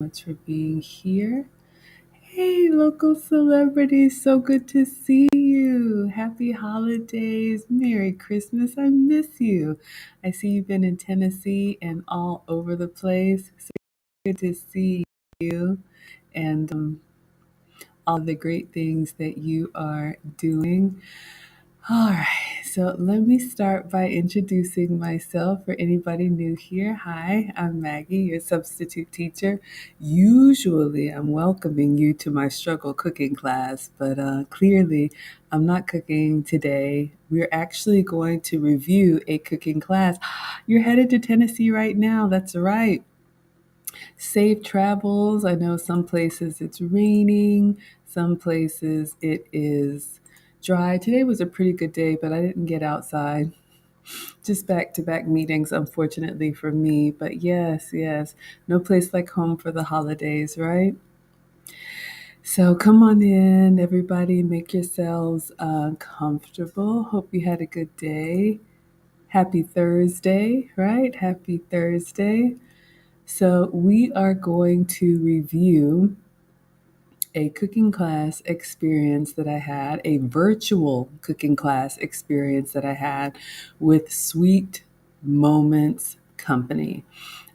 Much for being here. Hey, local celebrities, so good to see you. Happy holidays. Merry Christmas. I miss you. I see you've been in Tennessee and all over the place. So good to see you and all the great things that you are doing. All right, so let me start by introducing myself for anybody new here. Hi, I'm Maggie, your substitute teacher. Usually, I'm welcoming you to my struggle cooking class, but clearly, I'm not cooking today. We're actually going to review a cooking class. You're headed to Tennessee right now. That's right. Safe travels. I know some places it's raining, some places it is dry. Today was a pretty good day, but I didn't get outside. Just back to back meetings, unfortunately for me. But yes, no place like home for the holidays, right? So come on in, everybody, make yourselves comfortable. Hope you had a good day. Happy Thursday, right? Happy Thursday. So, we are going to review a cooking class experience that I had, a virtual cooking class experience that I had with Sweet Moments Company.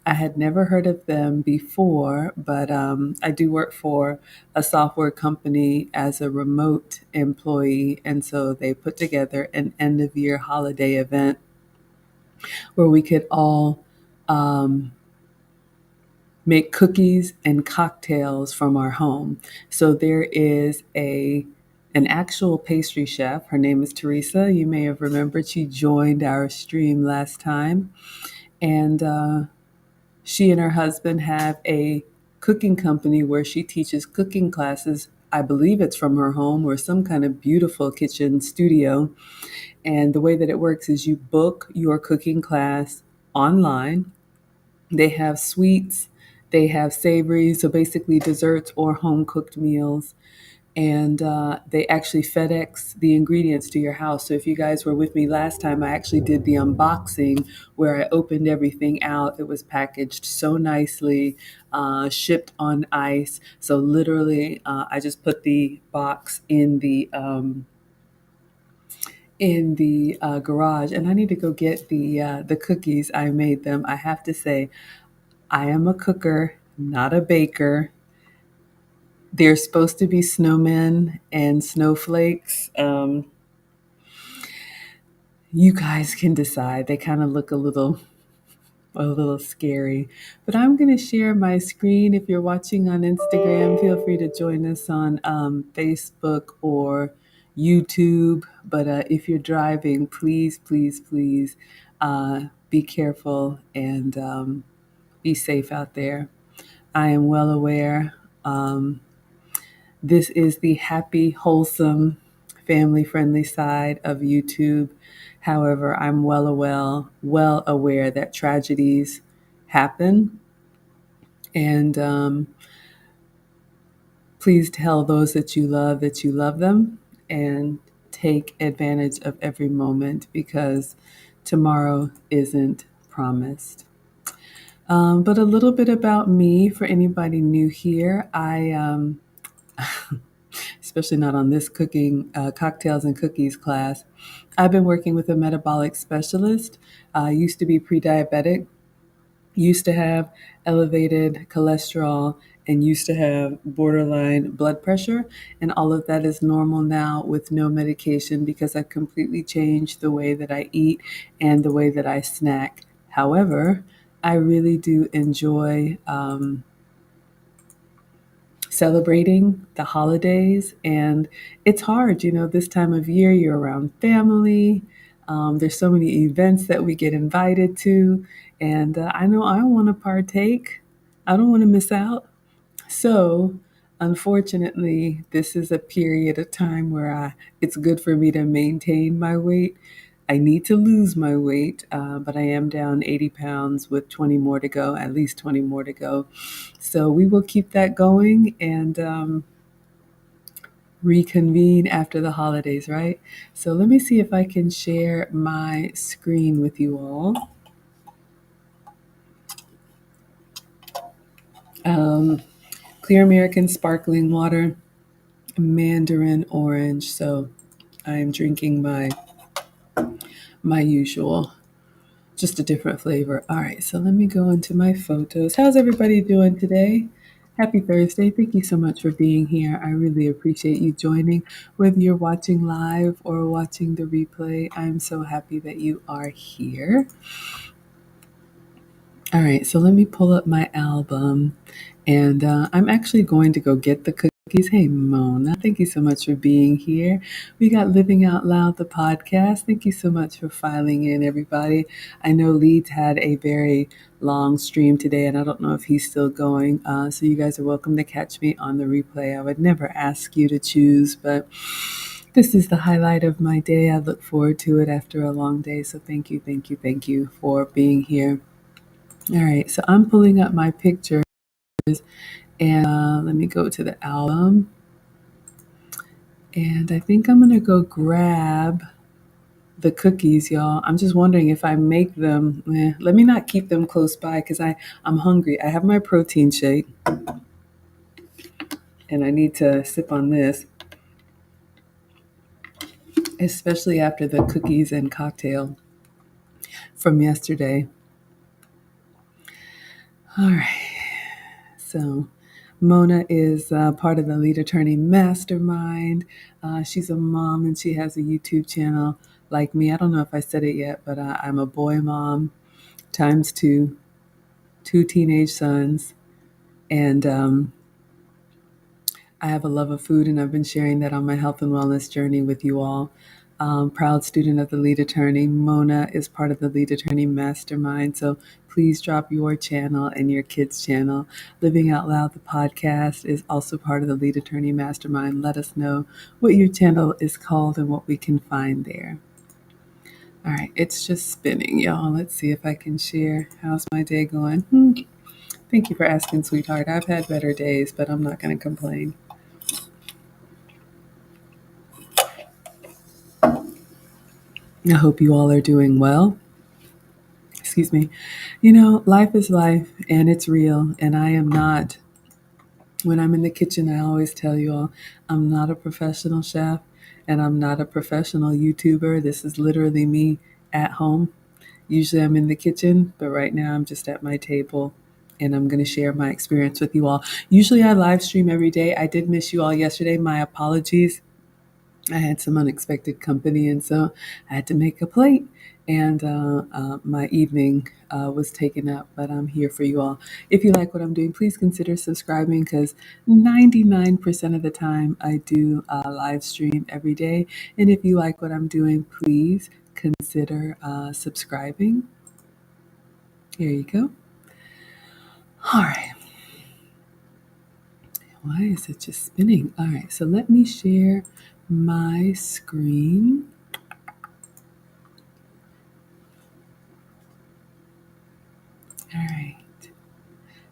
I had never heard of them before, but I do work for a software company as a remote employee. And so they put together an end of year holiday event where we could all um, make cookies and cocktails from our home. So there is an actual pastry chef. Her name is Teresa. You may have remembered she joined our stream last time, and she and her husband have a cooking company where she teaches cooking classes. I believe it's from her home or some kind of beautiful kitchen studio. And the way that it works is you book your cooking class online. They have sweets, they have savories, so basically desserts or home cooked meals. And they actually FedEx the ingredients to your house. So if you guys were with me last time, I actually did the unboxing where I opened everything out. It was packaged so nicely, shipped on ice. So literally, I just put the box in the garage, and I need to go get the cookies. I made them. I have to say, I am a cooker, not a baker. There's supposed to be snowmen and snowflakes. You guys can decide. They kind of look a little scary. But I'm going to share my screen. If you're watching on Instagram, feel free to join us on Facebook or YouTube. But if you're driving, please be careful and be safe out there. I am well aware. This is the happy, wholesome, family friendly side of YouTube. However, I'm well aware that tragedies happen. And please tell those that you love them and take advantage of every moment because tomorrow isn't promised. But a little bit about me for anybody new here. Especially not on this cooking cocktails and cookies class. I've been working with a metabolic specialist. Used to be pre-diabetic, used to have elevated cholesterol, and used to have borderline blood pressure. And all of that is normal now with no medication because I've completely changed the way that I eat and the way that I snack. However, I really do enjoy celebrating the holidays. And it's hard, this time of year, you're around family. There's so many events that we get invited to. And I know I want to partake, I don't want to miss out. So, unfortunately, this is a period of time where it's good for me to maintain my weight. I need to lose my weight, but I am down 80 pounds with 20 more to go, at least 20 more to go. So we will keep that going and reconvene after the holidays, right? So let me see if I can share my screen with you all. um, clear American sparkling water, mandarin orange. So I'm drinking my usual, just a different flavor. All right, so let me go into my photos. How's everybody doing today? Happy Thursday. Thank you so much for being here. I really appreciate you joining, whether you're watching live or watching the replay. I'm so happy that you are here. All right, so let me pull up my album, and I'm actually going to go get the cookies. Hey, Mona, thank you so much for being here. We got Living Out Loud, the podcast. Thank you so much for filing in, everybody. I know Leeds had a very long stream today, and I don't know if he's still going. So you guys are welcome to catch me on the replay. I would never ask you to choose, but this is the highlight of my day. I look forward to it after a long day. So thank you, thank you, thank you for being here. All right, so I'm pulling up my pictures, and let me go to the album. And I think I'm gonna go grab the cookies, y'all. I'm just wondering if I make them. Let me not keep them close by because I'm hungry. I have my protein shake, and I need to sip on this, especially after the cookies and cocktail from yesterday. All right. So, Mona is part of the Lead Attorney Mastermind. She's a mom and she has a YouTube channel like me. I don't know if I said it yet, but I'm a boy mom times two teenage sons. And I have a love of food, and I've been sharing that on my health and wellness journey with you all. Proud student of the Lead Attorney. Mona is part of the Lead Attorney Mastermind. So please drop your channel and your kids' channel. Living Out Loud, the podcast, is also part of the Lead Attorney Mastermind. Let us know what your channel is called and what we can find there. All right, it's just spinning, y'all. Let's see if I can share. How's my day going? Thank you for asking, sweetheart. I've had better days, but I'm not going to complain. I hope you all are doing well. Excuse me. You know, life is life and it's real. And I am not, when I'm in the kitchen, I always tell you all, I'm not a professional chef and I'm not a professional YouTuber. This is literally me at home. Usually I'm in the kitchen, but right now I'm just at my table and I'm going to share my experience with you all. Usually I live stream every day. I did miss you all yesterday. My apologies. I had some unexpected company, and so I had to make a plate. And my evening was taken up, but I'm here for you all. If you like what I'm doing, please consider subscribing because 99% of the time I do live stream every day. And if you like what I'm doing, please consider subscribing. Here you go. All right. Why is it just spinning? All right, so let me share my screen. All right.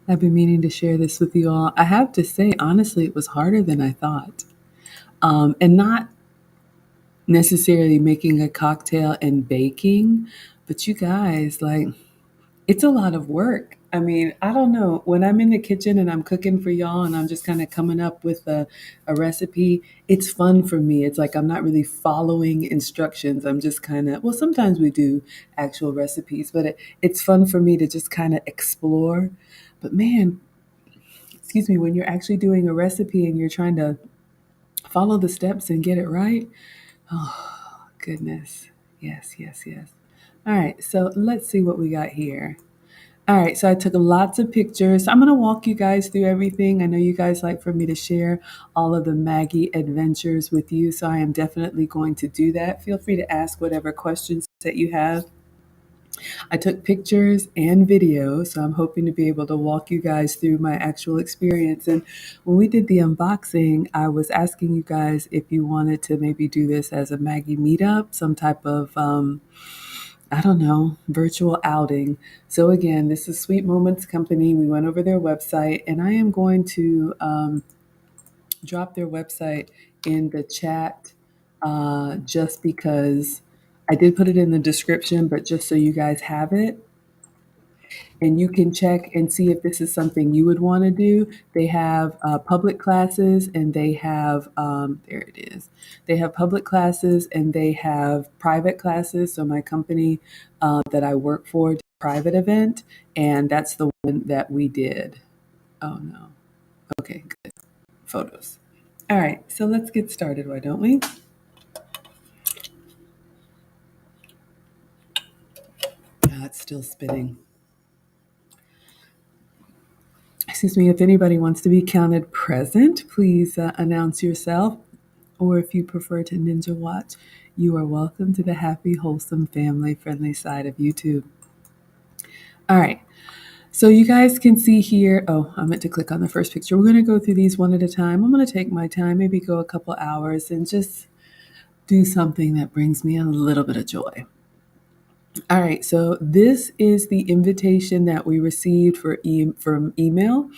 I've been meaning to share this with you all. I have to say, honestly, it was harder than I thought. And not necessarily making a cocktail and baking, but you guys, like, it's a lot of work. I mean, I don't know. When I'm in the kitchen and I'm cooking for y'all and I'm just kind of coming up with a recipe, it's fun for me. It's like I'm not really following instructions. I'm just kind of, well, sometimes we do actual recipes, but it's fun for me to just kind of explore. But man, excuse me, when you're actually doing a recipe and you're trying to follow the steps and get it right, oh, goodness. Yes, yes, yes. All right, so let's see what we got here. All right, so I took lots of pictures. I'm going to walk you guys through everything. I know you guys like for me to share all of the Maggie adventures with you, so I am definitely going to do that. Feel free to ask whatever questions that you have. I took pictures and video, so I'm hoping to be able to walk you guys through my actual experience. And when we did the unboxing, I was asking you guys if you wanted to maybe do this as a Maggie meetup, some type of I don't know, virtual outing. So again, this is Sweet Moments Company. We went over their website, and I am going to drop their website in the chat just because I did put it in the description, but just so you guys have it. And you can check and see if this is something you would want to do. They have public classes and they have, there it is. They have public classes and they have private classes. So my company that I work for did a private event, and that's the one that we did. Oh no. Okay, good. Photos. All right, so let's get started, why don't we? It's still spinning. Excuse me, if anybody wants to be counted present, please announce yourself. Or if you prefer to ninja watch, you are welcome to the happy, wholesome, family friendly side of YouTube. All right. So you guys can see here, oh, I meant to click on the first picture. We're going to go through these one at a time. I'm going to take my time, maybe go a couple hours and just do something that brings me a little bit of joy. All right, so this is the invitation that we received from email.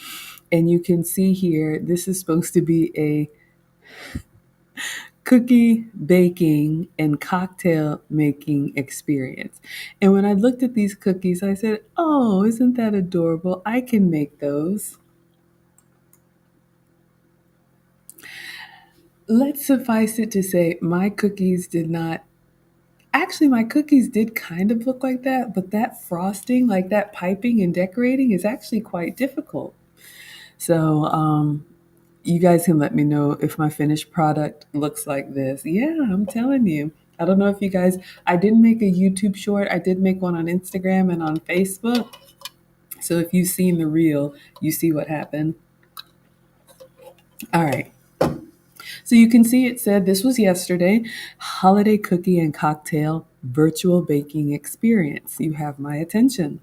And you can see here, this is supposed to be a cookie baking and cocktail making experience. And when I looked at these cookies, I said, oh, isn't that adorable? I can make those. Let's suffice it to say, my cookies did not. Actually, my cookies did kind of look like that, but that frosting, like that piping and decorating, is actually quite difficult. So, you guys can let me know if my finished product looks like this. Yeah, I'm telling you. I don't know if you guys, I didn't make a YouTube short. I did make one on Instagram and on Facebook. So if you've seen the reel, you see what happened. All right. So you can see it said this was yesterday, holiday cookie and cocktail virtual baking experience. You have my attention.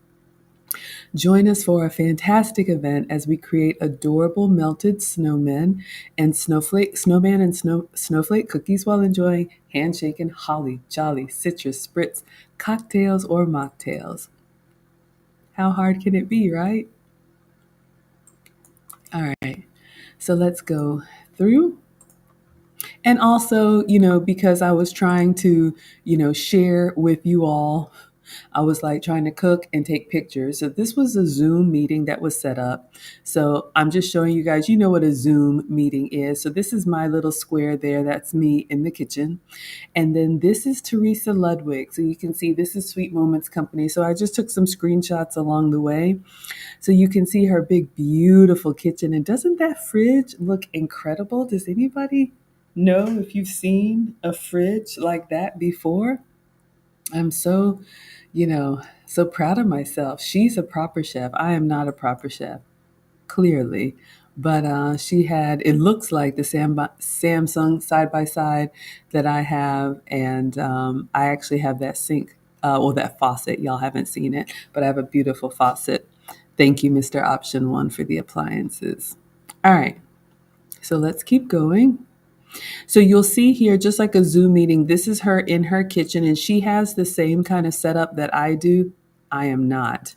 Join us for a fantastic event as we create adorable melted snowman and snowflake cookies while enjoying handshaken, holly, jolly, citrus, spritz, cocktails or mocktails. How hard can it be, right? All right. So let's go through. And also, because I was trying to, share with you all, I was like trying to cook and take pictures. So this was a Zoom meeting that was set up. So I'm just showing you guys, you know what a Zoom meeting is. So this is my little square there. That's me in the kitchen. And then this is Teresa Ludwig. So you can see this is Sweet Moments Company. So I just took some screenshots along the way. So you can see her big, beautiful kitchen. And doesn't that fridge look incredible? Does anybody know if you've seen a fridge like that before? I'm so, so proud of myself. She's a proper chef. I am not a proper chef, clearly. But she had, it looks like the Samsung side by side that I have. And I actually have that sink, that faucet. Y'all haven't seen it, but I have a beautiful faucet. Thank you, Mr. Option One, for the appliances. All right. So let's keep going. So you'll see here, just like a Zoom meeting, this is her in her kitchen, and she has the same kind of setup that I do. I am not.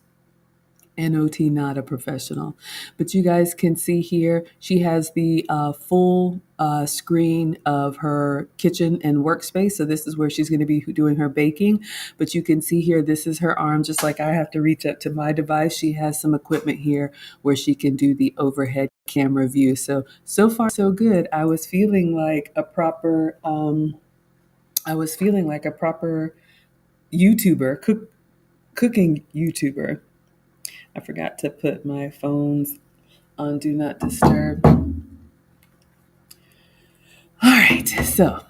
NOT, not a professional. But you guys can see here, she has the full screen of her kitchen and workspace. So this is where she's going to be doing her baking. But you can see here, this is her arm, just like I have to reach up to my device. She has some equipment here where she can do the overhead camera view. So far, so good. I was feeling like a proper, YouTuber, cooking YouTuber. I forgot to put my phones on Do Not Disturb. All right, so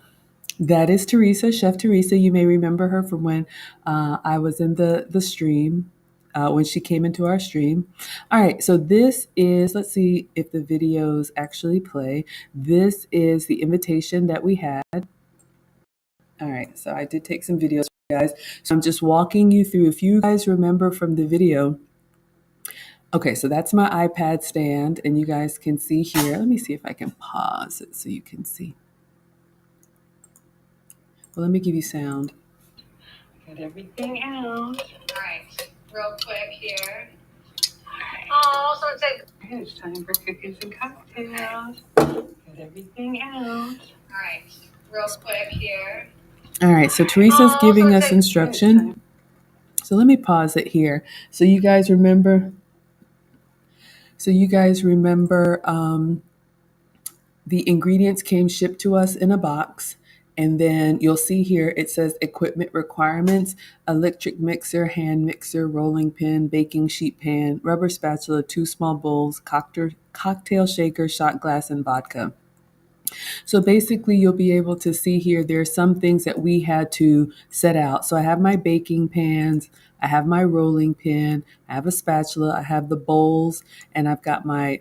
that is Teresa, Chef Teresa. You may remember her from when I was in the stream, when she came into our stream. All right, so this is, let's see if the videos actually play. This is the invitation that we had. All right, so I did take some videos for you guys. So I'm just walking you through. If you guys remember from the video, okay, so that's my iPad stand, and you guys can see here. Let me see if I can pause it so you can see. Well, let me give you sound. Got everything out. All right, real quick here. Oh, so it's time for cookies and cocktails. Got everything out. All right, real quick here. All right, so Teresa's giving us instruction. So let me pause it here. So you guys remember. So you guys remember the ingredients came shipped to us in a box. And then you'll see here it says equipment requirements: electric mixer, hand mixer, rolling pin, baking sheet pan, rubber spatula, two small bowls, cocktail shaker, shot glass, and vodka. So basically, you'll be able to see here there's some things that we had to set out. So I have my baking pans, I have my rolling pin, I have a spatula, I have the bowls, and I've got my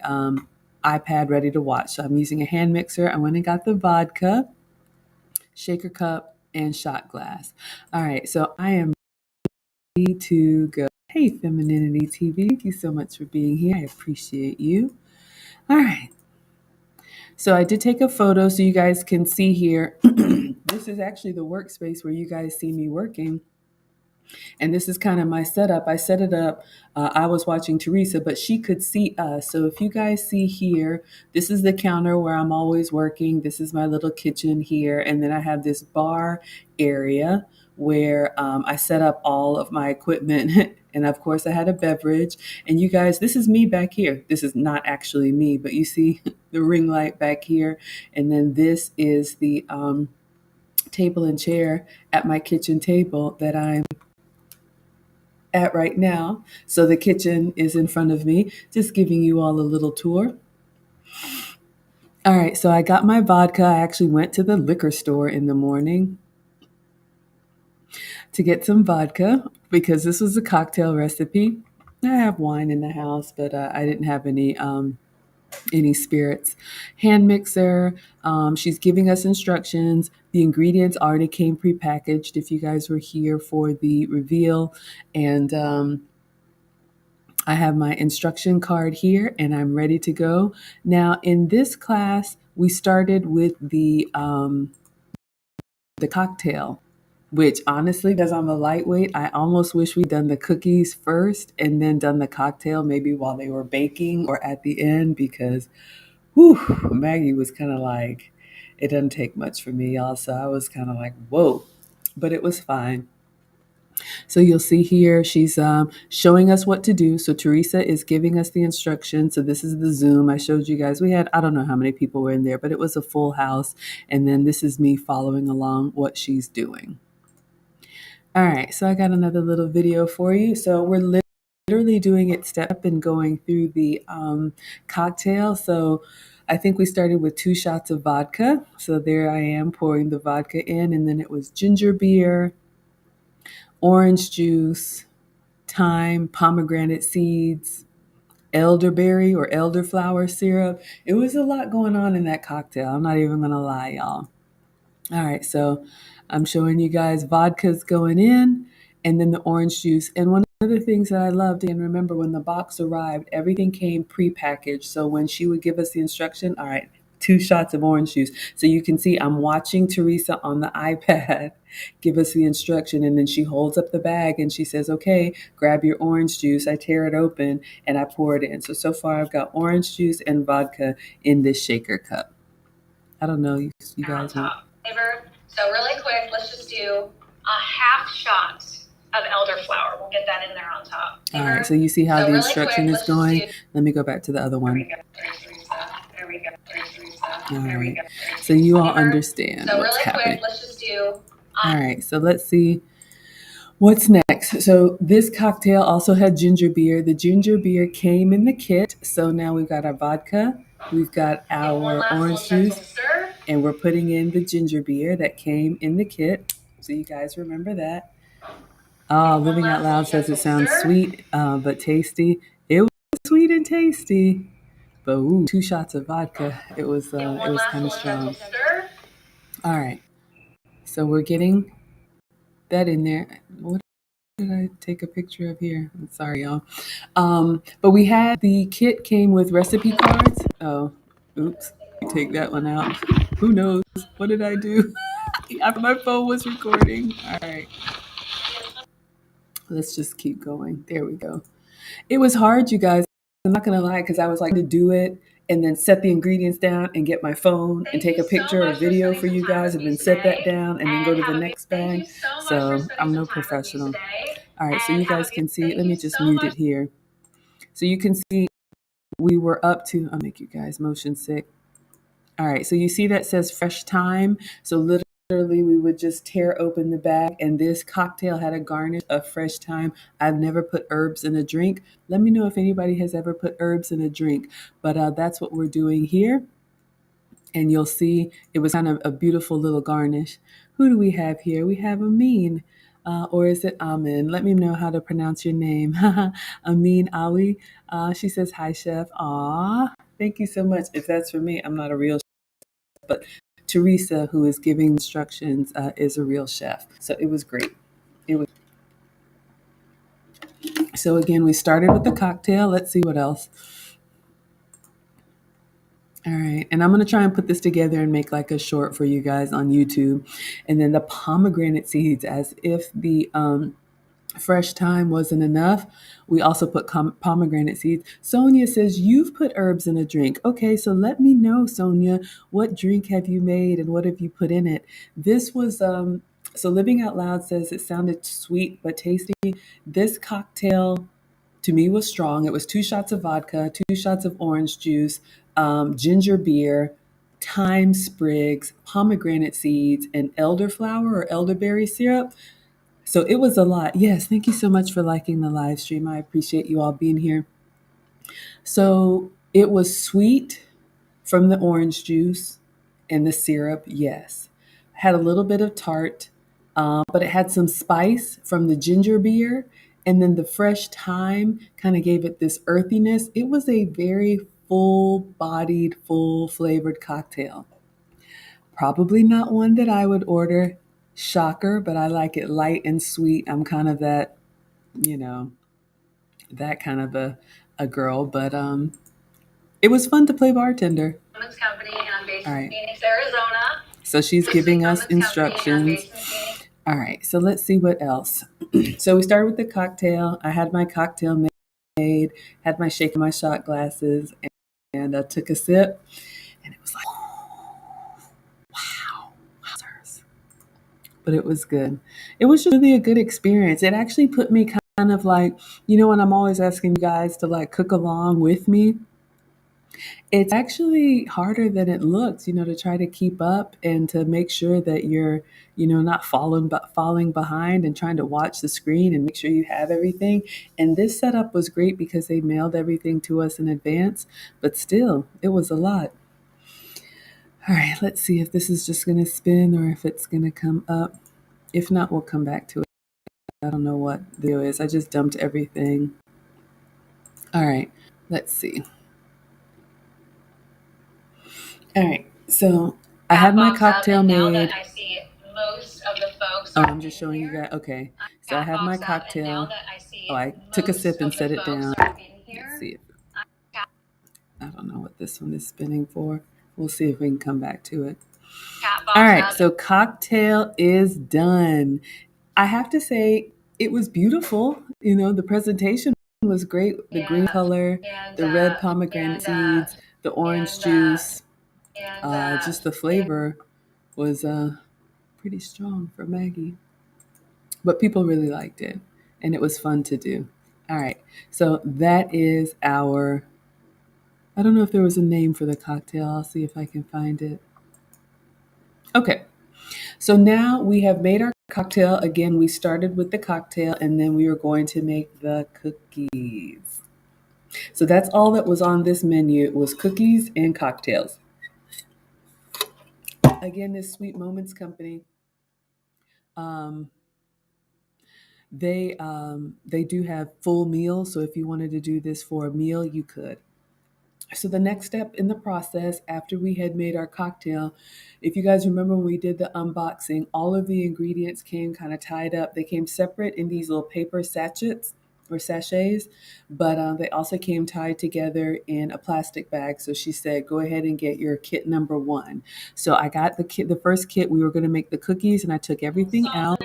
iPad ready to watch. So I'm using a hand mixer. I went and got the vodka, shaker cup, and shot glass. All right, so I am ready to go. Hey, Femininity TV, thank you so much for being here. I appreciate you. All right. So I did take a photo so you guys can see here. This is actually the workspace where you guys see me working. And this is kind of my setup. I set it up. I was watching Teresa, but she could see us. So if you guys see here, this is the counter where I'm always working. This is my little kitchen here. And then I have this bar area where I set up all of my equipment. And of course, I had a beverage. And you guys, this is me back here. This is not actually me, but you see the ring light back here. And then this is the table and chair at my kitchen table that I'm at right now. So the kitchen is in front of me, just giving you all a little tour. All right, so I got my vodka. I actually went to the liquor store in the morning to get some vodka because this was a cocktail recipe. I have wine in the house, but I didn't have any spirits. Hand mixer. She's giving us instructions. The ingredients already came prepackaged. If you guys were here for the reveal, and I have my instruction card here and I'm ready to go. Now, in this class, we started with the cocktail, which honestly, because I'm a lightweight, I almost wish we'd done the cookies first and then done the cocktail maybe while they were baking or at the end because whew, Maggie was kind of like, it doesn't take much for me, y'all. So I was kind of like, whoa, but it was fine. So you'll see here, she's showing us what to do. So Teresa is giving us the instructions. So this is the Zoom I showed you guys. We had, I don't know how many people were in there, but it was a full house. And then this is me following along what she's doing. All right, so I got another little video for you. So we're literally doing it step and going through the cocktail. So I think we started with 2 shots of vodka. So there I am pouring the vodka in, and then it was ginger beer, orange juice, thyme, pomegranate seeds, elderberry or elderflower syrup. It was a lot going on in that cocktail. I'm not even going to lie, y'all. All right, so I'm showing you guys vodka's going in and then the orange juice. And one of the things that I loved, and remember when the box arrived, everything came prepackaged. So when she would give us the instruction, all right, 2 shots of orange juice. So you can see I'm watching Teresa on the iPad give us the instruction. And then she holds up the bag and she says, okay, grab your orange juice. I tear it open and I pour it in. So far I've got orange juice and vodka in this shaker cup. I don't know, you guys want. So really quick, let's just do a half shot of elderflower. We'll get that in there on top. All right, so you see how the instruction is going. Let me go back to the other one. There we go. All right, so you all understand what's happening. Let's just do. All right, so let's see what's next. So this cocktail also had ginger beer. The ginger beer came in the kit. So now we've got our vodka, we've got our orange juice, and we're putting in the ginger beer that came in the kit. So you guys remember that. Oh, Living Out Loud says it sounds sweet, but tasty. It was sweet and tasty, but ooh, 2 shots of vodka. It was kind of strong. All right, so we're getting that in there. What did I take a picture of here? I'm sorry, y'all. But we had the kit came with recipe cards. Oh, oops, take that one out. Who knows? What did I do? After my phone was recording. All right. Let's just keep going. There we go. It was hard, you guys. I'm not going to lie, because I was like to do it and then set the ingredients down and get my phone and take a picture or video for you guys and then set that down and then go to the next bag. So I'm no professional. All right, so And you have a guys beautiful can day. see. Let Thank me you just so mute it much. here. So you can see we were up to, I'll make you guys motion sick. All right, so you see that says fresh thyme. So literally we would just tear open the bag and this cocktail had a garnish of fresh thyme. I've never put herbs in a drink. Let me know if anybody has ever put herbs in a drink. But that's what we're doing here. And you'll see it was kind of a beautiful little garnish. Who do we have here? We have Amin. Or is it Amin? Let me know how to pronounce your name. Amin Ali. She says, hi, chef. Aw, thank you so much. If that's for me, I'm not a real chef, but Teresa, who is giving instructions, is a real chef. So it was great. It was. So again, we started with the cocktail. Let's see what else. All right. And I'm going to try and put this together and make like a short for you guys on YouTube. And then the pomegranate seeds, as if the fresh thyme wasn't enough. We also put pomegranate seeds. Sonia says, you've put herbs in a drink. Okay. So let me know, Sonia, what drink have you made and what have you put in it? This was, so Living Out Loud says it sounded sweet but tasty. This cocktail to me was strong. It was 2 shots of vodka, 2 shots of orange juice, ginger beer, thyme sprigs, pomegranate seeds, and elderflower or elderberry syrup. So it was a lot. Yes, thank you so much for liking the live stream. I appreciate you all being here. So it was sweet from the orange juice and the syrup, yes. Had a little bit of tart, but it had some spice from the ginger beer. And then the fresh thyme kind of gave it this earthiness. It was a very full bodied, full flavored cocktail. Probably not one that I would order. Shocker, but I like it light and sweet. I'm kind of that, you know, that kind of a girl. But it was fun to play bartender. Company, and I'm based All in right. Phoenix, Arizona. So she's giving us instructions. All right. So let's see what else. So we started with the cocktail. I had my cocktail made, had my shake and my shot glasses, and I took a sip, and it was like, wow, wowzers. But it was good. It was just really a good experience. It actually put me kind of like, when I'm always asking you guys to like cook along with me, it's actually harder than it looks, to try to keep up and to make sure that you're, not falling behind and trying to watch the screen and make sure you have everything. And this setup was great because they mailed everything to us in advance, but still, it was a lot. All right, let's see if this is just going to spin or if it's going to come up. If not, we'll come back to it. I don't know what the deal is. I just dumped everything. All right, let's see. All right, so I had my cocktail made. I see most of the folks. Oh, I'm just showing you guys. Okay, so I have my cocktail. Oh, I took a sip and set it down. Let's see. I don't know what this one is spinning for. We'll see if we can come back to it. All right, so cocktail is done. I have to say it was beautiful. The presentation was great. The green color, the red pomegranate seeds, the orange juice, just the flavor was pretty strong for Maggie. But people really liked it, and it was fun to do. All right, so that is our. I don't know if there was a name for the cocktail. I'll see if I can find it. Okay, so now we have made our cocktail. Again, we started with the cocktail and then we were going to make the cookies. So that's all that was on this menu was cookies and cocktails. Again, this Sweet Moments Company, um, they do have full meals. So if you wanted to do this for a meal, you could. So the next step in the process after we had made our cocktail, if you guys remember when we did the unboxing, all of the ingredients came kind of tied up. They came separate in these little paper sachets or sachets, but they also came tied together in a plastic bag. So she said, go ahead and get your kit number 1. So I got the kit, the first kit, we were going to make the cookies and I took everything out.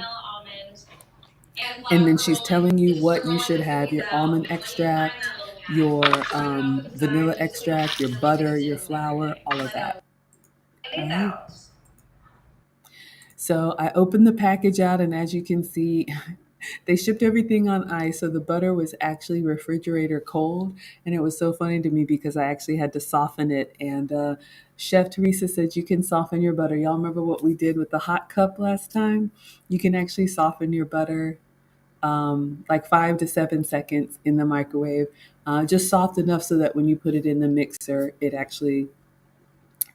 And then she's telling you what you should have: your almond extract, your vanilla extract, your butter, your flour, all of that. All right. So I opened the package out, and as you can see, They shipped everything on ice, so the butter was actually refrigerator cold, and it was so funny to me because I actually had to soften it. And Chef Teresa said you can soften your butter. Y'all remember what we did with the hot cup last time? You can actually soften your butter like 5 to 7 seconds in the microwave, just soft enough so that when you put it in the mixer, it actually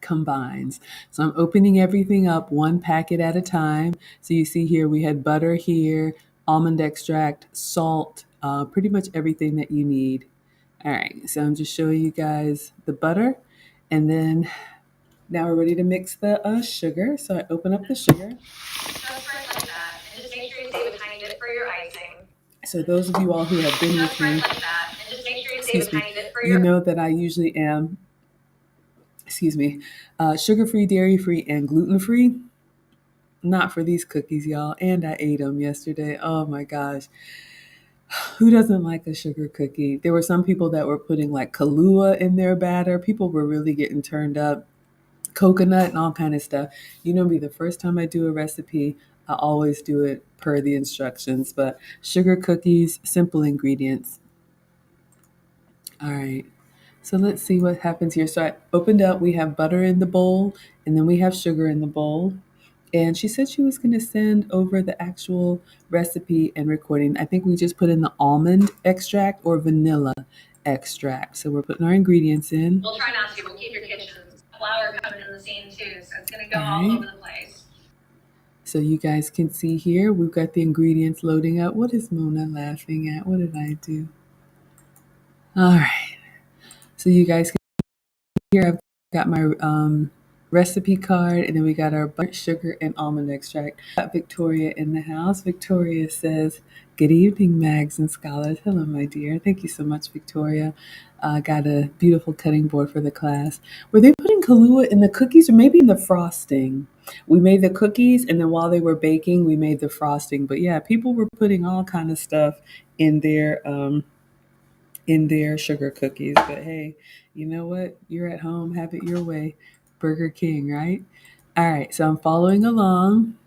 combines. So I'm opening everything up one packet at a time. So you see here we had butter here, almond extract, salt, pretty much everything that you need. All right, so I'm just showing you guys the butter, and then now we're ready to mix the sugar. So I open up the sugar. Just right like that. And just make sure you save a tiny bit for your icing. So those of you all who have been with me, Just right like that. And just make sure you save excuse a me, tiny bit for you your know that I usually am, excuse me, sugar-free, dairy-free, and gluten-free. Not for these cookies, y'all. And I ate them yesterday. Oh my gosh. Who doesn't like a sugar cookie? There were some people that were putting like Kahlua in their batter. People were really getting turned up. Coconut and all kind of stuff. You know me, the first time I do a recipe, I always do it per the instructions. But sugar cookies, simple ingredients. All right. So let's see what happens here. So I opened up, we have butter in the bowl, and then we have sugar in the bowl. And she said she was going to send over the actual recipe and recording. I think we just put in the almond extract or vanilla extract. So we're putting our ingredients in. We'll try not to. We'll keep your kitchen flour coming in the scene too, so it's going to go all over the place. So you guys can see here, we've got the ingredients loading up. What is Mona laughing at? What did I do? All right. So you guys can here I've got my recipe card, and then we got our burnt sugar and almond extract. Got Victoria in the house. Victoria says, "Good evening, Mags and Scholars." Hello, my dear. Thank you so much, Victoria. Got a beautiful cutting board for the class. Were they putting Kahlua in the cookies or maybe in the frosting? We made the cookies, and then while they were baking, we made the frosting. But yeah, people were putting all kind of stuff in their sugar cookies. But hey, you know what? You're at home, have it your way. Burger King, right? All right, so I'm following along.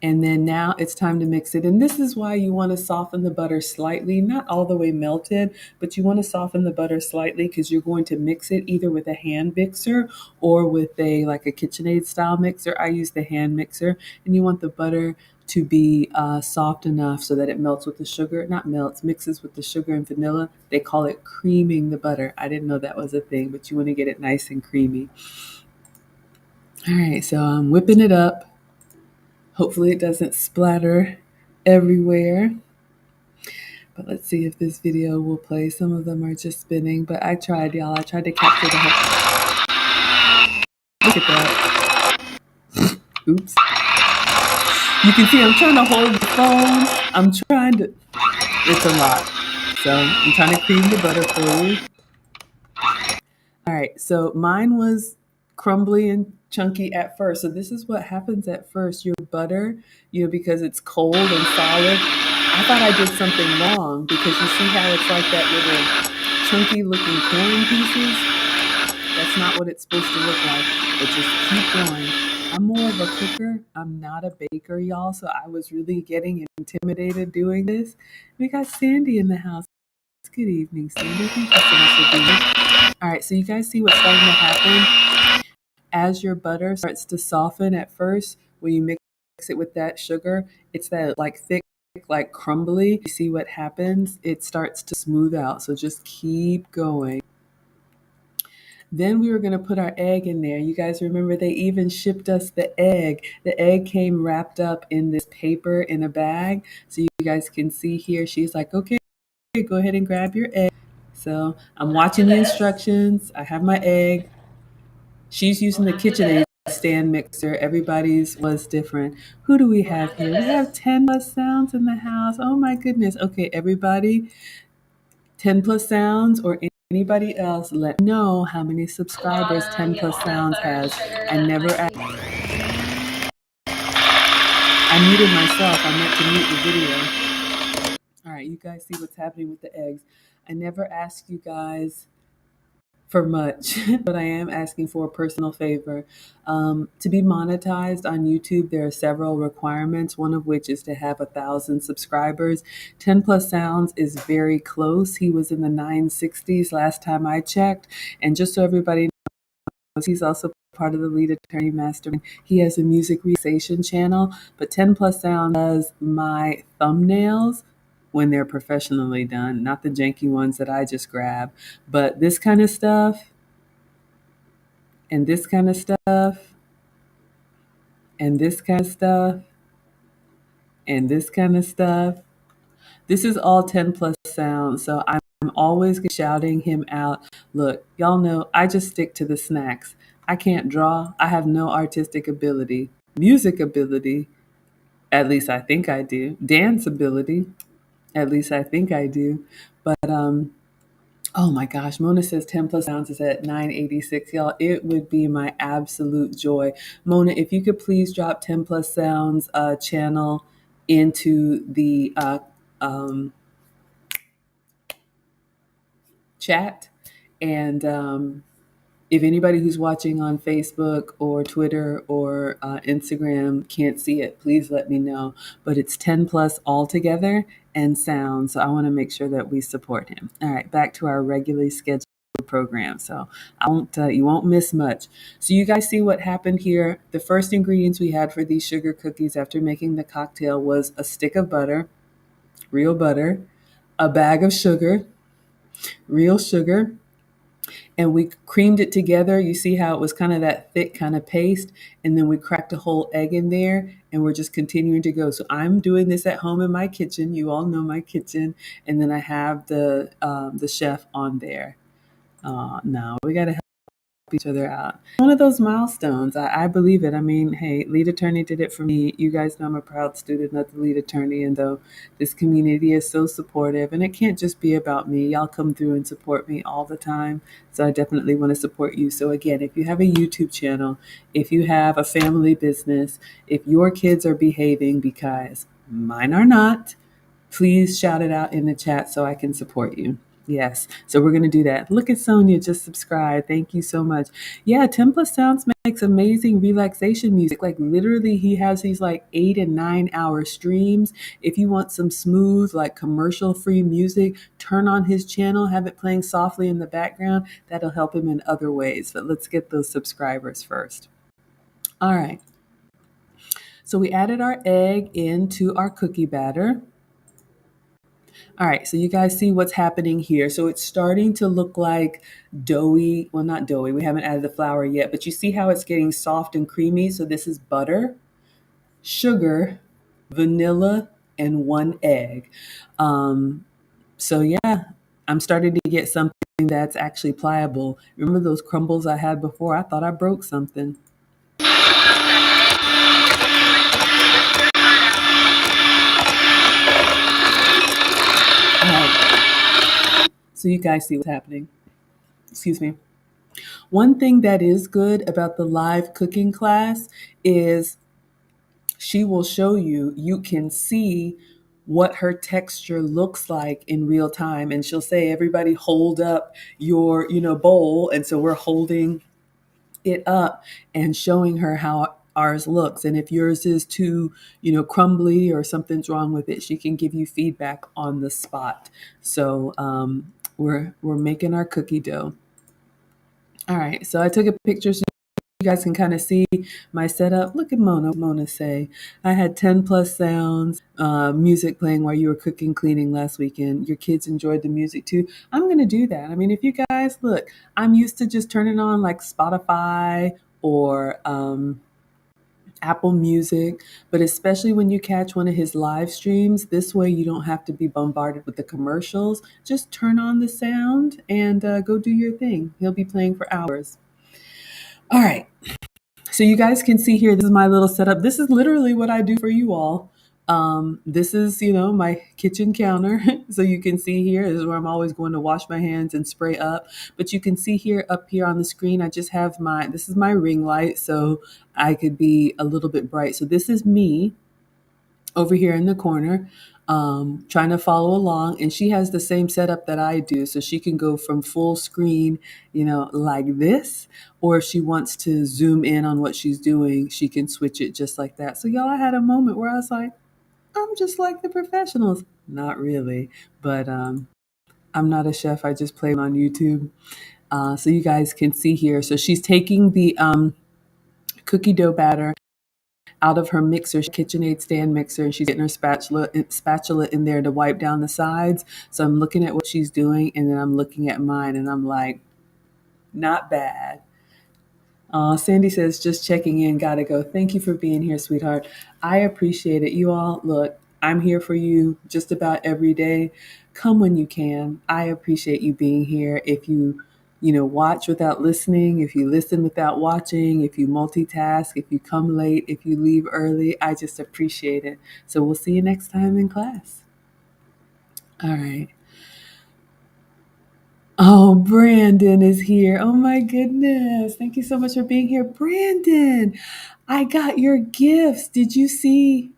And then now it's time to mix it. And this is why you want to soften the butter slightly, not all the way melted, but you want to soften the butter slightly because you're going to mix it either with a hand mixer or with a like a KitchenAid style mixer. I use the hand mixer, and you want the butter to be soft enough so that it melts with the sugar. Not melts, mixes with the sugar and vanilla. They call it creaming the butter. I didn't know that was a thing, but you want to get it nice and creamy. All right, so I'm whipping it up. Hopefully it doesn't splatter everywhere. But let's see if this video will play. Some of them are just spinning, but I tried, y'all. I tried to capture the whole. Look at that. Oops. You can see I'm trying to hold the phone. I'm trying to. It's a lot. So I'm trying to cream the butter for you. All right, so mine was crumbly and chunky at first. So this is what happens at first. Your butter, because it's cold and solid. I thought I did something wrong because you see how it's like that little chunky looking corn pieces? That's not what it's supposed to look like, but just keep going. I'm more of a cooker. I'm not a baker, y'all. So I was really getting intimidated doing this. We got Sandy in the house. Good evening, Sandy. Thank you so much for being here. All right, so you guys see what's starting to happen as your butter starts to soften at first. When you mix it with that sugar, it's that like thick, like crumbly. You see what happens? It starts to smooth out. So just keep going. Then we were going to put our egg in there. You guys remember they even shipped us the egg. The egg came wrapped up in this paper in a bag. So you guys can see here, she's like, okay, go ahead and grab your egg. So I'm watching the instructions. I have my egg. She's using the KitchenAid stand mixer. Everybody's was different. Who do we have here? We have 10 plus sounds in the house. Oh my goodness. Okay, everybody, 10 plus sounds or anybody else, let me know how many subscribers 10 plus sounds has. I never I muted myself. I meant to mute the video. All right, you guys see what's happening with the eggs. I never asked you guys for much, but I am asking for a personal favor. To be monetized on YouTube, there are several requirements, one of which is to have 1,000 subscribers. 10 Plus Sounds is very close. He was in the 960s last time I checked. And just so everybody knows, he's also part of the Lead Attorney Mastermind. He has a music relaxation channel, but 10 Plus Sound does my thumbnails when they're professionally done, not the janky ones that I just grab, but this kind of stuff and this kind of stuff and this kind of stuff and this kind of stuff. This is all 10 Plus Sound. So I'm always shouting him out. Look, y'all know I just stick to the snacks. I can't draw. I have no artistic ability. Music ability, at least I think I do. Dance ability, at least I think I do. But oh my gosh, Mona says 10 Plus Sounds is at 986. Y'all, it would be my absolute joy. Mona, if you could please drop 10 Plus Sounds channel into the um, chat. And if anybody who's watching on Facebook or Twitter or Instagram can't see it, please let me know. But it's 10 Plus altogether and sound. So I want to make sure that we support him. All right, back to our regularly scheduled program. So you won't miss much. So you guys see what happened here. The first ingredients we had for these sugar cookies after making the cocktail was a stick of butter, real butter, a bag of sugar, real sugar, and we creamed it together. You see how it was kind of that thick kind of paste, and then we cracked a whole egg in there, and we're just continuing to go. So I'm doing this at home in my kitchen. You all know my kitchen, and then I have the chef on there. No, we got to each other out. One of those milestones. I believe it. I mean, hey, lead attorney did it for me. You guys know I'm a proud student of the lead attorney, and though this community is so supportive, and it can't just be about me. Y'all come through and support me all the time. So I definitely want to support you. So again, if you have a YouTube channel, if you have a family business, if your kids are behaving, because mine are not, please shout it out in the chat so I can support you. Yes. So we're going to do that. Look at Sonia, just subscribe. Thank you so much. Yeah, 10 Plus Sounds makes amazing relaxation music. Like literally he has these like 8 and 9 hour streams. If you want some smooth, like commercial free music, turn on his channel, have it playing softly in the background. That'll help him in other ways. But let's get those subscribers first. All right. So we added our egg into our cookie batter. All right, so you guys see what's happening here. So it's starting to look like doughy, well, not doughy, we haven't added the flour yet, but you see how it's getting soft and creamy. So this is butter, sugar, vanilla, and one egg. So yeah, I'm starting to get something that's actually pliable. Remember those crumbles I had before? I thought I broke something. All right, so you guys see what's happening. Excuse me. One thing that is good about the live cooking class is she will show you, you can see what her texture looks like in real time. And she'll say, everybody hold up your, bowl. And so we're holding it up and showing her how ours looks. And if yours is too, crumbly or something's wrong with it, she can give you feedback on the spot. So we're making our cookie dough. All right, so I took a picture so you guys can kind of see my setup. Look at Mona say, I had 10 Plus Sounds music playing while you were cooking, cleaning last weekend. Your kids enjoyed the music too. I'm going to do that. I mean, if you guys look, I'm used to just turning on like Spotify or Apple Music, but especially when you catch one of his live streams, this way you don't have to be bombarded with the commercials. Just turn on the sound and go do your thing. He'll be playing for hours. All right. So you guys can see here, this is my little setup. This is literally what I do for you all. This is, my kitchen counter. So you can see here, this is where I'm always going to wash my hands and spray up. But you can see here, up here on the screen, I just have this is my ring light. So I could be a little bit bright. So this is me over here in the corner. trying to follow along. And she has the same setup that I do. So she can go from full screen, like this, or if she wants to zoom in on what she's doing, she can switch it just like that. So y'all, I had a moment where I was like, I'm just like the professionals. Not really, but I'm not a chef. I just play on YouTube. So you guys can see here. So she's taking the cookie dough batter out of her mixer, KitchenAid stand mixer, and she's getting her spatula in there to wipe down the sides. So I'm looking at what she's doing, and then I'm looking at mine, and I'm like, not bad. Sandy says, just checking in, gotta go. Thank you for being here, sweetheart. I appreciate it. You all, look, I'm here for you just about every day. Come when you can. I appreciate you being here. If you watch without listening, if you listen without watching, if you multitask, if you come late, if you leave early, I just appreciate it. So we'll see you next time in class. All right. Oh, Brandon is here. Oh my goodness. Thank you so much for being here. Brandon, I got your gifts. Did you see?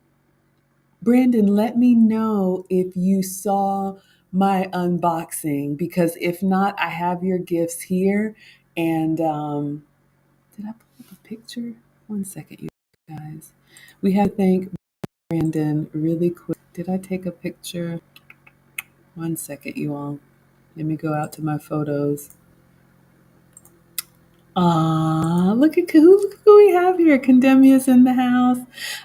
Brandon, let me know if you saw my unboxing, because if not, I have your gifts here. And did I pull up a picture? One second, you guys. We have to thank Brandon really quick. Did I take a picture? One second, you all. Let me go out to my photos. Look who we have here. Condemia's in the house.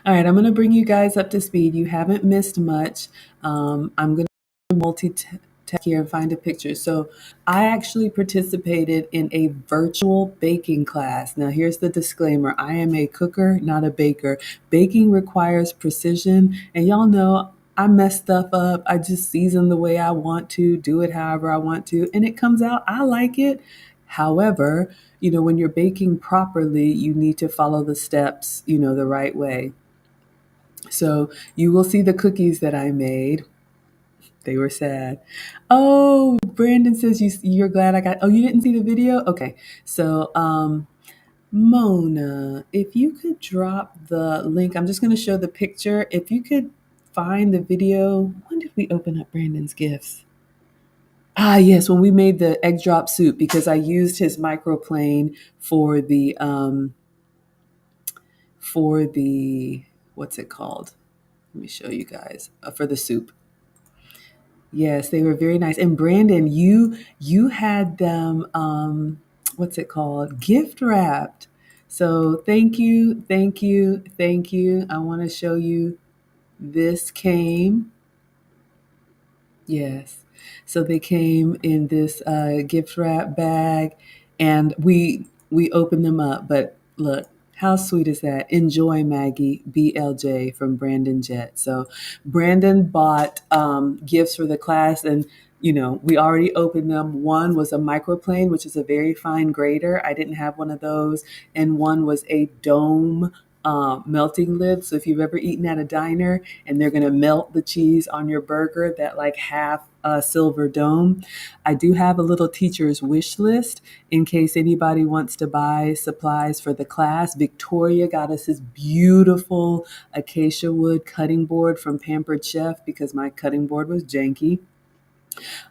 All right, I'm going to bring you guys up to speed. You haven't missed much. I'm going to multitask here and find a picture. So I actually participated in a virtual baking class. Now, here's the disclaimer. I am a cooker, not a baker. Baking requires precision, and y'all know I mess stuff up. I just season the way I want to, do it however I want to, and it comes out. I like it. However, when you're baking properly, you need to follow the steps, the right way. So you will see the cookies that I made. They were sad. Oh, Brandon says you're glad I got. Oh, you didn't see the video? Okay. So, Mona, if you could drop the link, I'm just going to show the picture. If you could find the video, when did we open up Brandon's gifts? Yes, when we made the egg drop soup, because I used his microplane for the what's it called? Let me show you guys for the soup. Yes, they were very nice. And Brandon, you had them what's it called? Gift wrapped. So thank you, thank you, thank you. I want to show you this came. Yes. So they came in this gift wrap bag, and we opened them up. But look, how sweet is that? Enjoy, Maggie, BLJ from Brandon Jet. So Brandon bought gifts for the class, and we already opened them. One was a microplane, which is a very fine grater. I didn't have one of those, and one was a dome melting lid. So if you've ever eaten at a diner and they're going to melt the cheese on your burger, that like half silver dome. I do have a little teacher's wish list in case anybody wants to buy supplies for the class. Victoria got us this beautiful acacia wood cutting board from Pampered Chef because my cutting board was janky.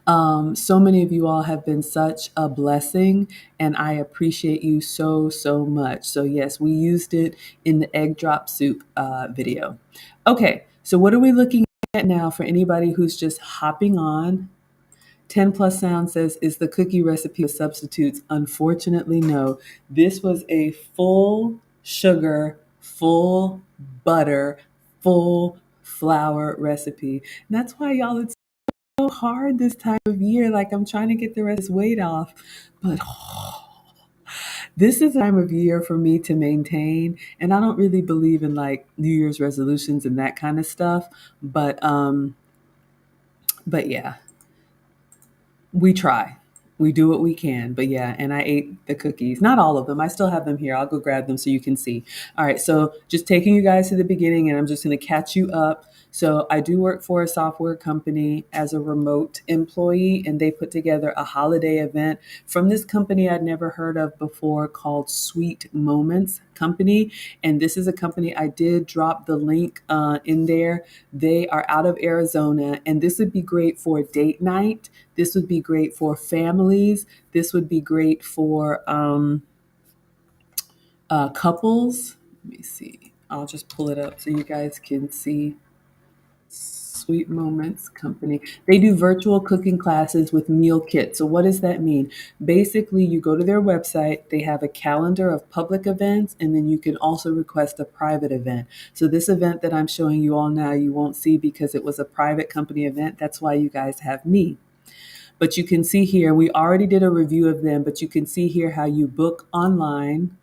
So many of you all have been such a blessing, and I appreciate you so, so much. So yes, we used it in the egg drop soup video. Okay, so what are we looking at now for anybody who's just hopping on? 10 Plus Sound says, is the cookie recipe with substitutes? Unfortunately, no. This was a full sugar, full butter, full flour recipe. And that's why, y'all, it's so hard this time of year. Like, I'm trying to get the rest of this weight off, but this is a time of year for me to maintain. And I don't really believe in like New Year's resolutions and that kind of stuff. But yeah, we try. We do what we can. But yeah, and I ate the cookies. Not all of them. I still have them here. I'll go grab them so you can see. All right. So just taking you guys to the beginning, and I'm just going to catch you up. So I do work for a software company as a remote employee, and they put together a holiday event from this company I'd never heard of before called Sweet Moments. company. And this is a company, I did drop the link in there. They are out of Arizona, and this would be great for date night. This would be great for families. This would be great for couples. Let me see. I'll just pull it up so you guys can see. Sweet Moments Company. They do virtual cooking classes with meal kits. So, what does that mean? Basically, you go to their website, they have a calendar of public events, and then you can also request a private event. So, this event that I'm showing you all now, you won't see because it was a private company event. That's why you guys have me. But you can see here, we already did a review of them, but you can see here how you book online,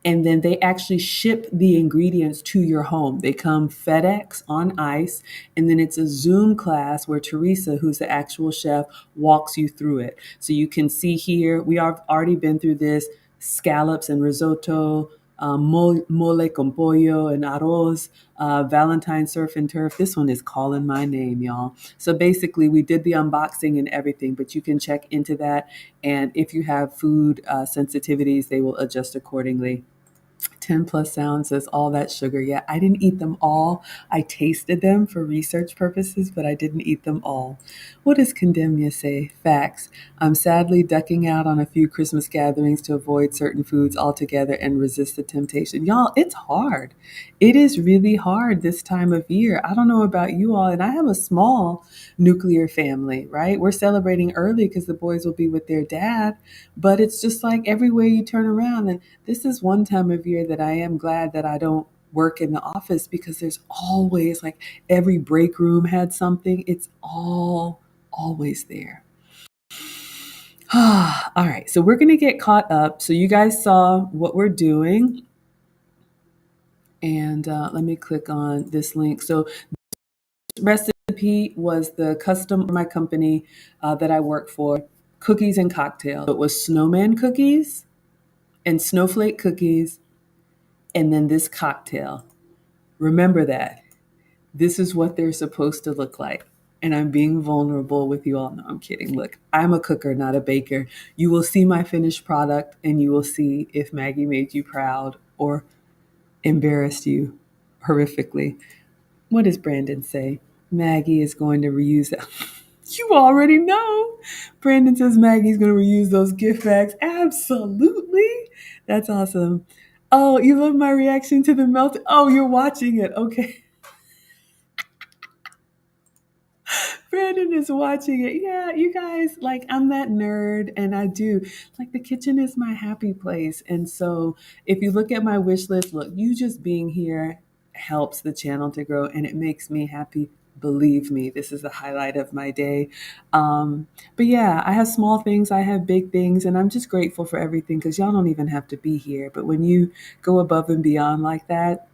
and then they actually ship the ingredients to your home. They come FedEx on ice, and then it's a Zoom class where Teresa, who's the actual chef, walks you through it. So you can see here, we have already been through this: scallops and risotto, mole con pollo and arroz, Valentine surf and turf. This one is calling my name, y'all. So basically, we did the unboxing and everything, but you can check into that. And if you have food sensitivities, they will adjust accordingly. 10 plus sounds says all that sugar. Yeah, I didn't eat them all. I tasted them for research purposes, but I didn't eat them all. What does Condemnia say? Facts. I'm sadly ducking out on a few Christmas gatherings to avoid certain foods altogether and resist the temptation. Y'all, it's hard. It is really hard this time of year. I don't know about you all, and I have a small nuclear family, right? We're celebrating early because the boys will be with their dad, but it's just like everywhere you turn around. And this is one time of year that I am glad that I don't work in the office, because there's always, like, every break room had something. It's all always there. All right, so we're going to get caught up. So you guys saw what we're doing. And let me click on this link. So recipe was the custom my company that I work for, cookies and cocktails. It was snowman cookies and snowflake cookies, and then this cocktail. Remember that. This is what they're supposed to look like. And I'm being vulnerable with you all. No, I'm kidding. Look, I'm a cooker, not a baker. You will see my finished product, and you will see if Maggie made you proud or embarrassed you horrifically. What does Brandon say? Maggie is going to reuse that. You already know. Brandon says Maggie's going to reuse those gift bags. Absolutely. That's awesome. Oh, you love my reaction to the melt. Oh, you're watching it. Okay. Brandon is watching it. Yeah, you guys, like, I'm that nerd, and I do. Like, the kitchen is my happy place. And so if you look at my wish list, look, you just being here helps the channel to grow, and it makes me happy. Believe me, this is the highlight of my day. But yeah, I have small things, I have big things, and I'm just grateful for everything, because y'all don't even have to be here. But when you go above and beyond like that,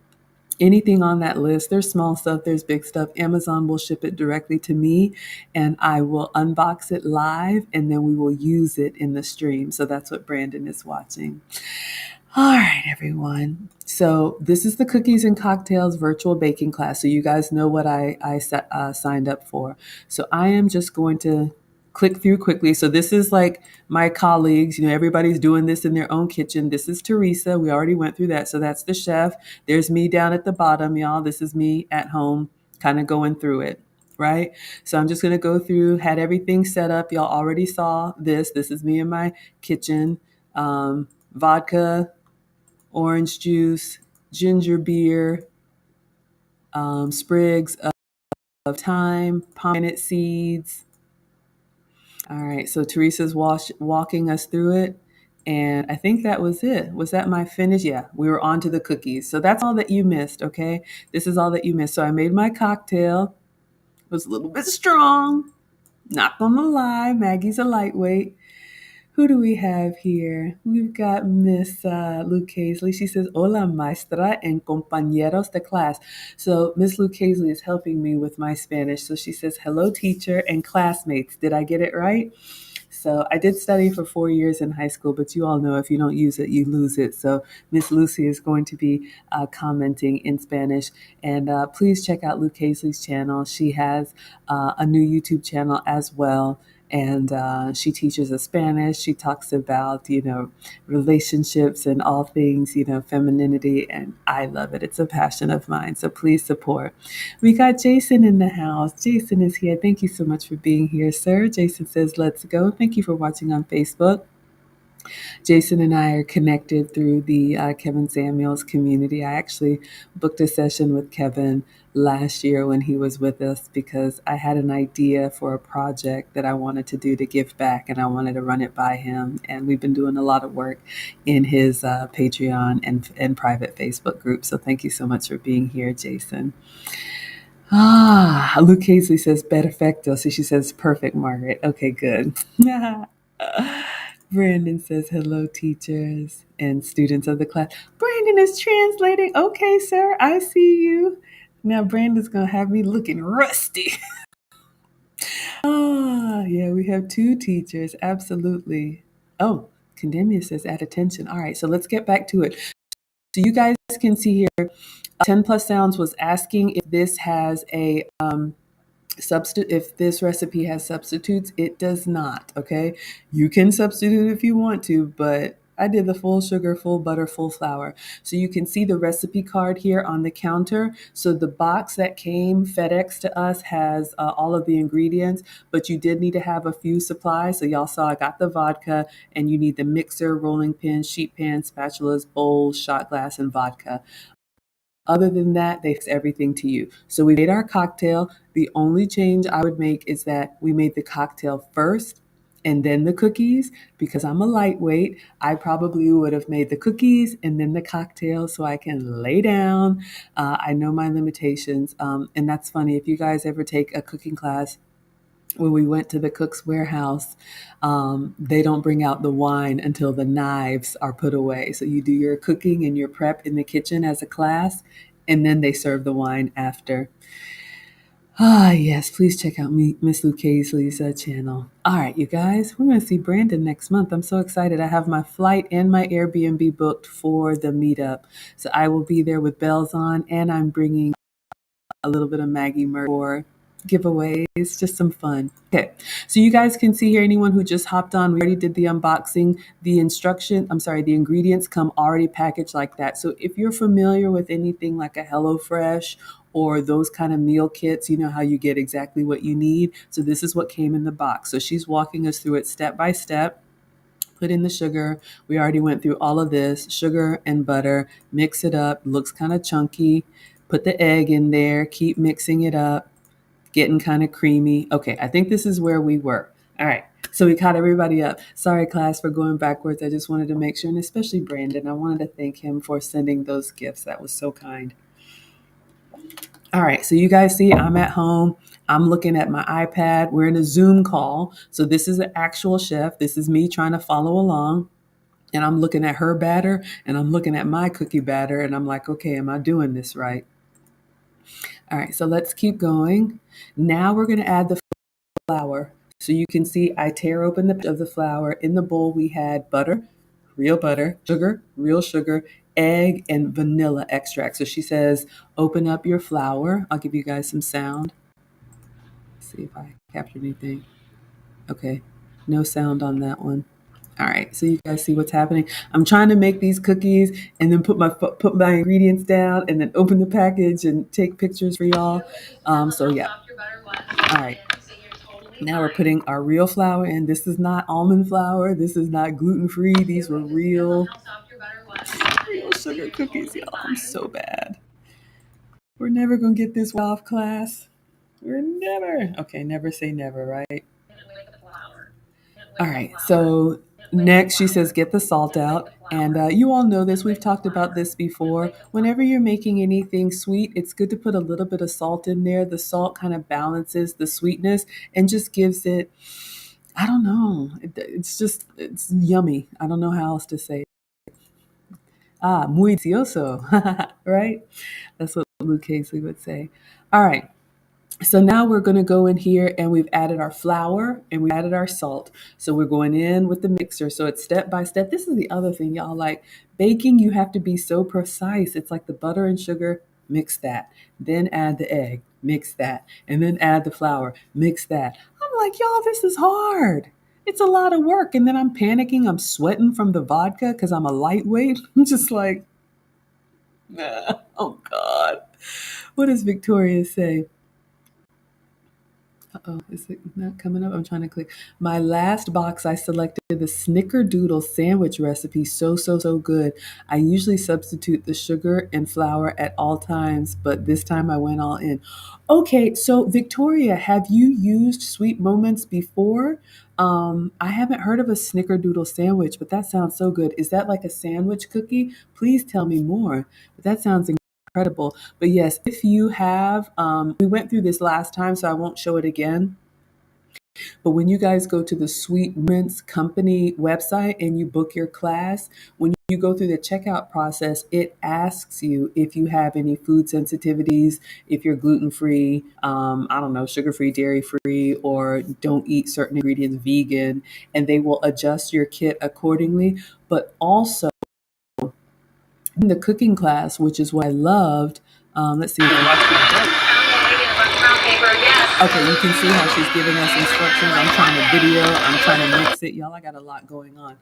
anything on that list, there's small stuff, there's big stuff. Amazon will ship it directly to me, and I will unbox it live, and then we will use it in the stream. So that's what Brandon is watching. All right, everyone. So this is the Cookies and Cocktails virtual baking class. So you guys know what I signed up for. So I am just going to click through quickly. So this is like my colleagues, everybody's doing this in their own kitchen. This is Teresa. We already went through that. So that's the chef. There's me down at the bottom, y'all. This is me at home, kind of going through it. Right. So I'm just going to go through, had everything set up. Y'all already saw this. This is me in my kitchen. Vodka, orange juice, ginger beer, sprigs of thyme, pomegranate seeds. All right, so Teresa's walking us through it. And I think that was it. Was that my finish? Yeah, we were on to the cookies. So that's all that you missed, okay? This is all that you missed. So I made my cocktail. It was a little bit strong. Not gonna lie, Maggie's a lightweight. Who do we have here? We've got Miss Lucasely. She says, "Hola, maestra and compañeros de clase." So Miss Lucasely is helping me with my Spanish. So she says, "Hello, teacher and classmates." Did I get it right? So I did study for 4 years in high school, but you all know if you don't use it, you lose it. So Miss Lucy is going to be commenting in Spanish. And please check out Lucasely's channel. She has a new YouTube channel as well. and she teaches us Spanish. She talks about, relationships and all things, femininity, and I love it. It's a passion of mine, so please support. We got Jason in the house. Jason is here. Thank you so much for being here, sir. Jason says, let's go. Thank you for watching on Facebook. Jason and I are connected through the Kevin Samuels community. I actually booked a session with Kevin last year when he was with us because I had an idea for a project that I wanted to do to give back, and I wanted to run it by him. And we've been doing a lot of work in his Patreon and private Facebook group. So thank you so much for being here, Jason. Luke Hazley says perfecto. So she says perfect, Margaret. Okay, good. Brandon says hello, teachers and students of the class. Brandon is translating. Okay, sir, I see you. Now Brandon's gonna have me looking rusty. Yeah, we have two teachers. Absolutely. Oh, Condemnia says add attention. All right, so let's get back to it. So you guys can see here, 10 plus sounds was asking if this has a if this recipe has substitutes. It does not. Okay, you can substitute if you want to, but I did the full sugar, full butter, full flour. So you can see the recipe card here on the counter. So the box that came FedEx to us has all of the ingredients, but you did need to have a few supplies. So y'all saw I got the vodka, and you need the mixer, rolling pin, sheet pan, spatulas, bowls, shot glass, and vodka. Other than that, they fix everything to you. So we made our cocktail. The only change I would make is that we made the cocktail first and then the cookies. Because I'm a lightweight, I probably would have made the cookies and then the cocktail so I can lay down. I know my limitations. And that's funny. If you guys ever take a cooking class, when we went to the cook's warehouse, they don't bring out the wine until the knives are put away. So you do your cooking and your prep in the kitchen as a class, and then they serve the wine after. Yes, please check out Miss Lou Casely's channel. All right, you guys, we're going to see Brandon next month. I'm so excited. I have my flight and my Airbnb booked for the meetup. So I will be there with bells on, and I'm bringing a little bit of Maggie merch for giveaways, just some fun. Okay, so you guys can see here, anyone who just hopped on, we already did the unboxing. The ingredients come already packaged like that. So if you're familiar with anything like a HelloFresh or those kind of meal kits, you know how you get exactly what you need. So this is what came in the box. So she's walking us through it step by step. Put in the sugar. We already went through all of this. Sugar and butter. Mix it up. Looks kind of chunky. Put the egg in there. Keep mixing it up. Getting kind of creamy. Okay, I think this is where we were. All right. So we caught everybody up. Sorry, class, for going backwards. I just wanted to make sure, and especially Brandon, I wanted to thank him for sending those gifts. That was so kind. All right, so you guys see I'm at home. I'm looking at my iPad. We're in a Zoom call. So this is an actual chef. This is me trying to follow along. And I'm looking at her batter and I'm looking at my cookie batter. And I'm like, okay, am I doing this right? All right, so let's keep going. Now we're going to add the flour. So you can see I tear open the flour. In the bowl, we had butter, real butter, sugar, real sugar, egg, and vanilla extract. So she says, open up your flour. I'll give you guys some sound. Let's see if I captured anything. Okay, no sound on that one. All right, so you guys see what's happening. I'm trying to make these cookies and then put my ingredients down and then open the package and take pictures for y'all. So yeah. All right. Now we're putting our real flour in. This is not almond flour. This is not gluten-free. These were real sugar cookies, y'all. I'm so bad. We're never going to get this off, class. We're never. Okay, never say never, right? All right, so next she says get the salt out. And you all know this. We've talked about this before. Whenever you're making anything sweet, it's good to put a little bit of salt in there. The salt kind of balances the sweetness and just gives it, I don't know. It's yummy. I don't know how else to say it. Muy delicioso, right? That's what Luke Casey would say. All right. So now we're going to go in here and we've added our flour and we've added our salt. So we're going in with the mixer. So it's step by step. This is the other thing, y'all. Like baking, you have to be so precise. It's like the butter and sugar, mix that. Then add the egg, mix that. And then add the flour, mix that. I'm like, y'all, this is hard. It's a lot of work. And then I'm panicking. I'm sweating from the vodka because I'm a lightweight. I'm just like, nah. Oh, God. What does Victoria say? Uh-oh, is it not coming up? I'm trying to click. My last box, I selected the snickerdoodle sandwich recipe. So good. I usually substitute the sugar and flour at all times, but this time I went all in. Okay, so Victoria, have you used Sweet Moments before? I haven't heard of a snickerdoodle sandwich, but that sounds so good. Is that like a sandwich cookie? Please tell me more. But that sounds incredible. But yes, if you have, we went through this last time, so I won't show it again. But when you guys go to the Sweet Mints Company website and you book your class, when you go through the checkout process, it asks you if you have any food sensitivities, if you're gluten free, I don't know, sugar free, dairy free, or don't eat certain ingredients, vegan, and they will adjust your kit accordingly. But also, in the cooking class, which is what I loved. Let's see. Okay, you can see how she's giving us instructions. I'm trying to video, I'm trying to mix it. Y'all, I got a lot going on.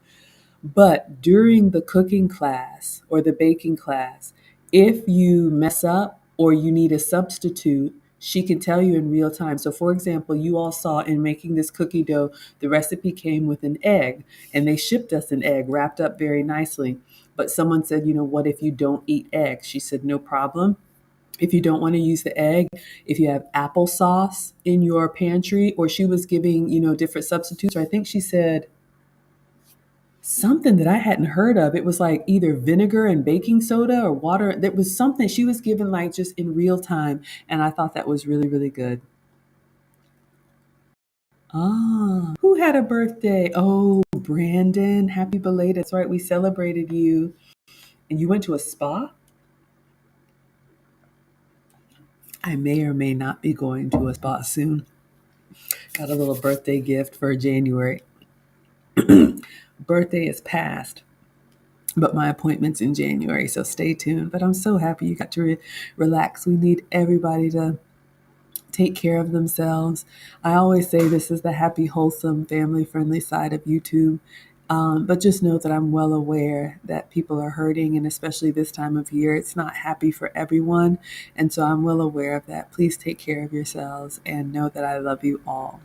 But during the cooking class or the baking class, if you mess up or you need a substitute, she can tell you in real time. So, for example, you all saw in making this cookie dough, the recipe came with an egg, and they shipped us an egg wrapped up very nicely. But someone said, what if you don't eat eggs? She said, no problem. If you don't want to use the egg, if you have applesauce in your pantry, or she was giving, different substitutes, or I think she said something that I hadn't heard of. It was like either vinegar and baking soda or water. There was something she was giving like just in real time. And I thought that was really, really good. Ah, who had a birthday? Oh, Brandon, happy belated. That's right. We celebrated you. And you went to a spa? I may or may not be going to a spa soon. Got a little birthday gift for January. Birthday is past, but my appointment's in January, so stay tuned. But I'm so happy you got to relax. We need everybody to take care of themselves. I always say this is the happy, wholesome, family-friendly side of YouTube. But just know that I'm well aware that people are hurting, and especially this time of year, it's not happy for everyone. And so I'm well aware of that. Please take care of yourselves and know that I love you all.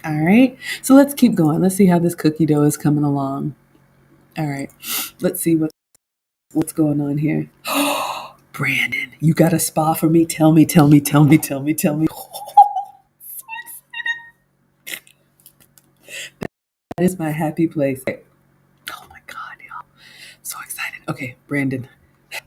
All right. So let's keep going. Let's see how this cookie dough is coming along. All right. Let's see what's going on here. Brandon, you got a spa for me? Tell me. That is my happy place. Oh my God, y'all. So excited. Okay, Brandon.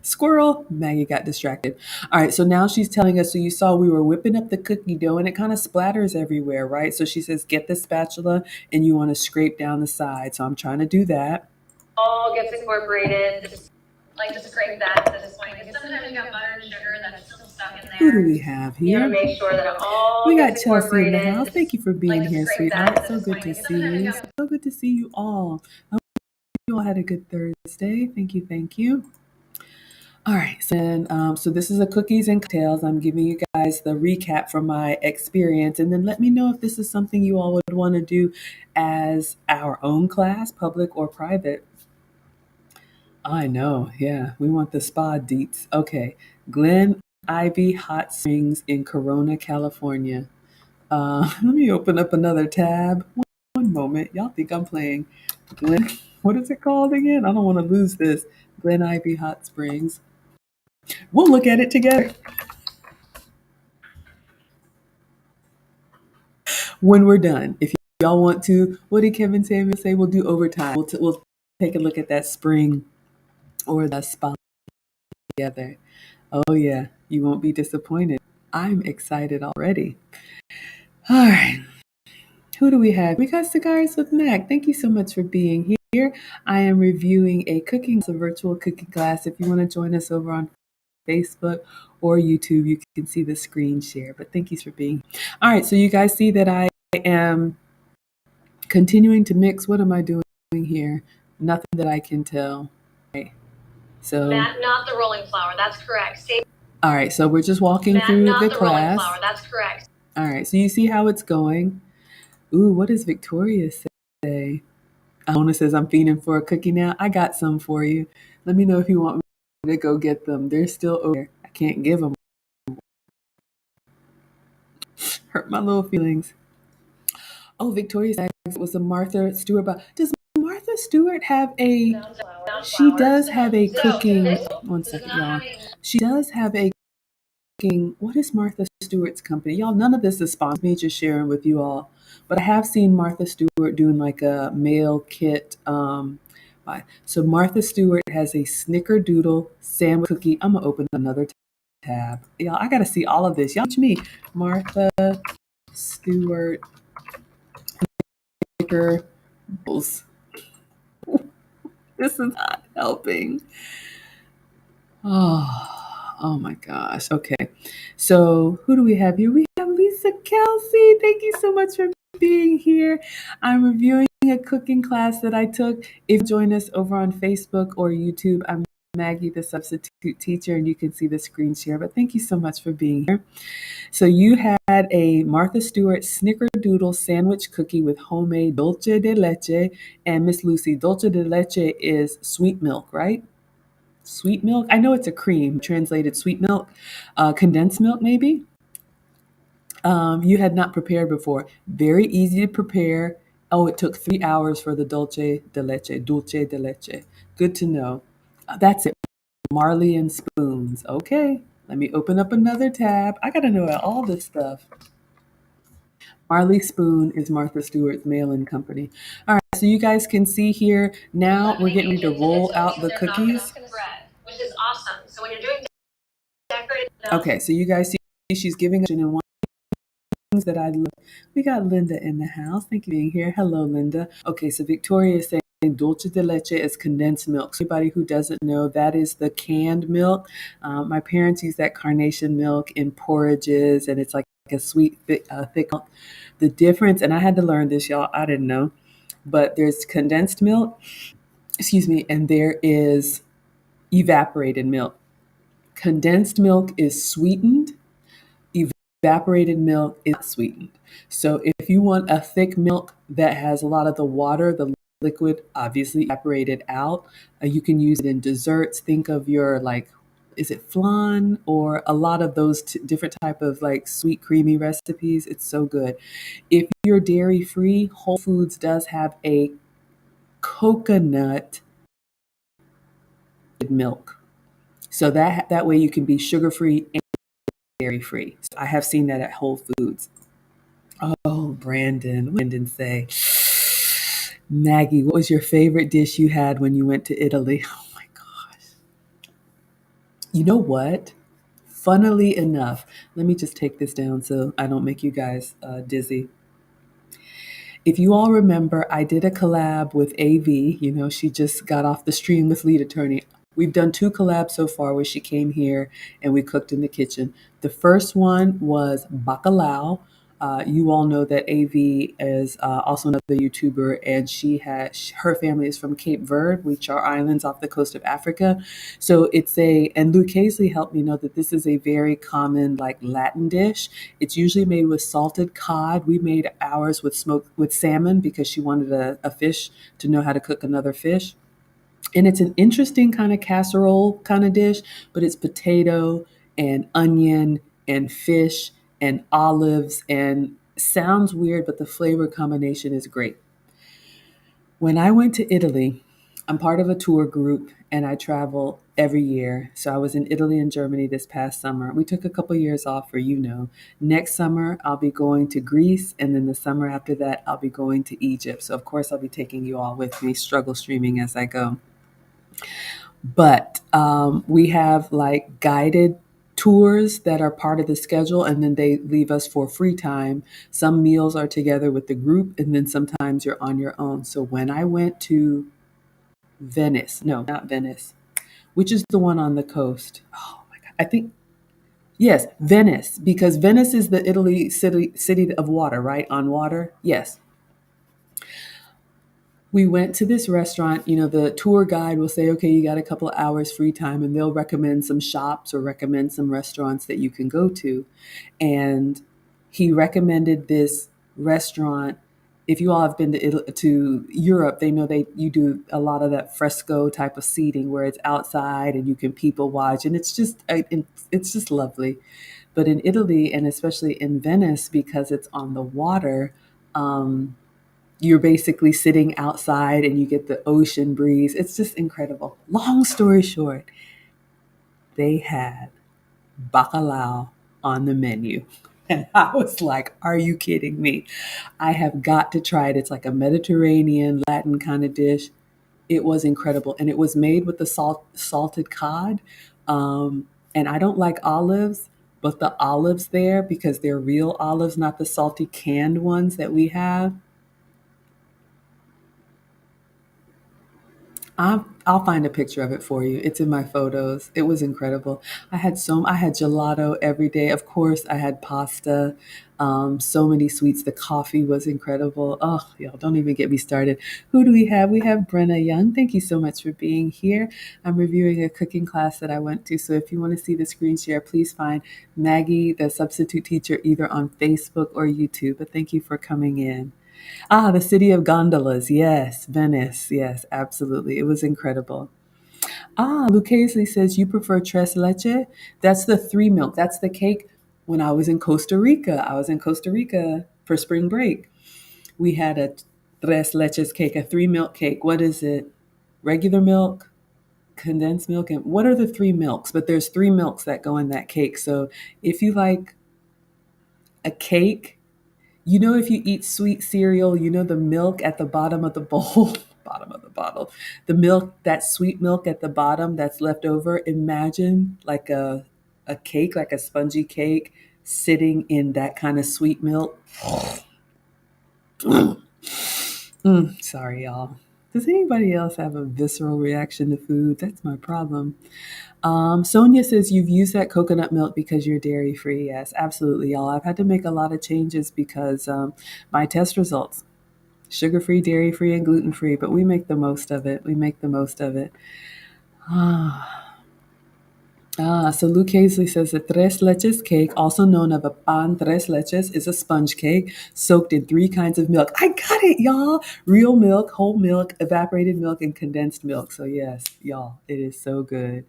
Squirrel. Maggie got distracted. All right, so now she's telling us, so you saw we were whipping up the cookie dough and it kind of splatters everywhere, right? So she says, get the spatula and you want to scrape down the side. So I'm trying to do that. All gets incorporated. Just like to scrape that at this point. Because sometimes you got butter and sugar that's still stuck in there. Who do we have here? You want to make sure that it all we got gets Chelsea in the incorporated. house. Thank you for being like here, sweetheart. So good to see you. So good to see you all. I hope you all had a good Thursday. Thank you. All right, so this is a cookies and cocktails. I'm giving you guys the recap from my experience, and then let me know if this is something you all would want to do as our own class, public or private. I know, yeah, we want the spa deets. Okay, Glen Ivy Hot Springs in Corona, California. Let me open up another tab. One moment, y'all think I'm playing Glen. What is it called again? I don't want to lose this. Glen Ivy Hot Springs. We'll look at it together when we're done. If y'all want to, what did Kevin Samuel say? We'll do overtime. We'll take a look at that spring or the spa together. Oh, yeah, you won't be disappointed. I'm excited already. All right. Who do we have? We got Cigars with Mac. Thank you so much for being here. I am reviewing a virtual cooking class. If you want to join us over on Facebook or YouTube, you can see the screen share. But thank you for being here. All right, so you guys see that I am continuing to mix. What am I doing here? Nothing that I can tell. Okay. So Matt, not the rolling flour. That's correct. All right, so we're just walking Matt, through not the the class. rolling flour. That's correct. All right, so you see how it's going. Ooh, what does Victoria say? Mona says, I'm fiending for a cookie now. I got some for you. Let me know if you want me to go get them. They're still over there. I can't give them. Hurt my little feelings. Oh, Victoria says it was a Martha Stewart. But does Martha Stewart have a. She does have a cooking. One second, y'all. She does have a cooking. What is Martha Stewart's company? Y'all, none of this is sponsored. Me just sharing with you all. But I have seen Martha Stewart doing like a meal kit. So Martha Stewart has a snickerdoodle sandwich cookie. I'm gonna open another tab. Y'all, I gotta see all of this. Y'all teach me. Martha Stewart snickerdoodles. This is not helping. Oh my gosh. Okay. So who do we have here? We have Lisa Kelsey. Thank you so much for being here. I'm reviewing a cooking class that I took. If you join us over on Facebook or YouTube, I'm Maggie, the substitute teacher, and you can see the screen share. But thank you so much for being here. So you had a Martha Stewart snickerdoodle sandwich cookie with homemade dulce de leche. And Miss Lucy, dulce de leche is sweet milk, right? Sweet milk. I know it's a cream, translated sweet milk, condensed milk, maybe. You had not prepared before. Very easy to prepare. Oh, it took 3 hours for the dulce de leche. Good to know. That's it. Marley and spoons. Okay, let me open up another tab. I gotta know all this stuff. Marley Spoon is Martha Stewart's mail-in company. All right, so you guys can see here now we're getting ready to roll out the cookies. Which is awesome. So when you're doing decorated. Okay, so you guys see she's giving us one things that I love. We got Linda in the house. Thank you for being here. Hello, Linda. Okay, so Victoria is saying dulce de leche is condensed milk. So anybody who doesn't know, that is the canned milk. My parents use that carnation milk in porridges, and it's like a sweet, thick milk. The difference, and I had to learn this, y'all. I didn't know, but there's condensed milk. Excuse me, and there is evaporated milk. Condensed milk is sweetened. Evaporated milk is not sweetened. So if you want a thick milk that has a lot of the water, the liquid obviously evaporated out, you can use it in desserts. Think of your like, is it flan or a lot of those different type of like sweet creamy recipes. It's so good. If you're dairy free, Whole Foods does have a coconut milk. So that way you can be sugar free and dairy free. So I have seen that at Whole Foods. Oh, Brandon. Brandon say, Maggie, what was your favorite dish you had when you went to Italy? Oh my gosh. You know what? Funnily enough, let me just take this down so I don't make you guys dizzy. If you all remember, I did a collab with AV. You know, she just got off the stream with Lead Attorney. We've done 2 collabs so far where she came here and we cooked in the kitchen. The first one was bacalao. You all know that AV is also another YouTuber, and her family is from Cape Verde, which are islands off the coast of Africa. So and Luke Hazley helped me know that this is a very common like Latin dish. It's usually made with salted cod. We made ours with salmon because she wanted a fish to know how to cook another fish. And it's an interesting kind of casserole kind of dish, but it's potato and onion and fish and olives, and sounds weird, but the flavor combination is great. When I went to Italy, I'm part of a tour group and I travel every year. So I was in Italy and Germany this past summer. We took a couple years off for, Next summer, I'll be going to Greece. And then the summer after that, I'll be going to Egypt. So, of course, I'll be taking you all with me, struggle streaming as I go. But we have like guided tours that are part of the schedule, and then they leave us for free time. Some meals are together with the group, and then sometimes you're on your own. So when I went to Venice, no, not Venice, which is the one on the coast? Oh my God. I think, yes, Venice, because Venice is the Italy city of water, right? On water. Yes. We went to this restaurant. The tour guide will say, okay, you got a couple of hours free time, and they'll recommend some shops or recommend some restaurants that you can go to. And he recommended this restaurant if you all have been to Europe, they know you do a lot of that fresco type of seating where it's outside and you can people watch, and it's just lovely. But in Italy, and especially in Venice, because it's on the water, um, you're basically sitting outside and you get the ocean breeze. It's just incredible. Long story short, they had bacalao on the menu. And I was like, are you kidding me? I have got to try it. It's like a Mediterranean, Latin kind of dish. It was incredible. And it was made with the salted cod. And I don't like olives, but the olives there, because they're real olives, not the salty canned ones that we have, I'll find a picture of it for you. It's in my photos. It was incredible. I had gelato every day. Of course, I had pasta. So many sweets. The coffee was incredible. Oh, y'all, don't even get me started. Who do we have? We have Brenna Young. Thank you so much for being here. I'm reviewing a cooking class that I went to. So if you want to see the screen share, please find Maggie, the substitute teacher, either on Facebook or YouTube. But thank you for coming in. Ah, the city of gondolas. Yes, Venice. Yes, absolutely. It was incredible. Ah, Lucchese says you prefer tres leche. That's the three milk. That's the cake. When I was in Costa Rica, I was in Costa Rica for spring break. We had a tres leches cake, a three milk cake. What is it? Regular milk, condensed milk, and what are the three milks? But there's three milks that go in that cake. So if you like a cake, you know, if you eat sweet cereal, you know the milk at the bottom of the bowl, bottom of the bottle, the milk, that sweet milk at the bottom that's left over. Imagine like a cake, like a spongy cake, sitting in that kind of sweet milk. Sorry, y'all. Does anybody else have a visceral reaction to food? That's my problem. Sonia says you've used that coconut milk because you're dairy free. Yes, absolutely, y'all. I've had to make a lot of changes because my test results, sugar free, dairy free, and gluten free, but we make the most of it. We make the most of it. So Luke Hazley says a tres leches cake, also known as a pan tres leches, is a sponge cake soaked in three kinds of milk. I got it, y'all. Real milk, whole milk, evaporated milk, and condensed milk. So yes, y'all, it is so good.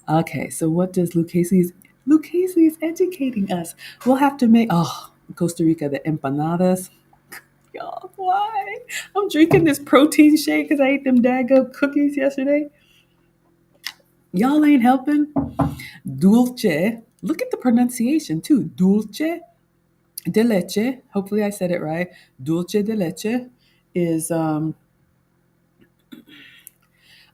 Okay, so what does Luke Hazley is educating us. We'll have to make Costa Rica, the empanadas. Y'all, why? I'm drinking this protein shake because I ate them daggum cookies yesterday. Y'all ain't helping. Dulce. Look at the pronunciation too. Dulce de leche. Hopefully I said it right. Dulce de leche is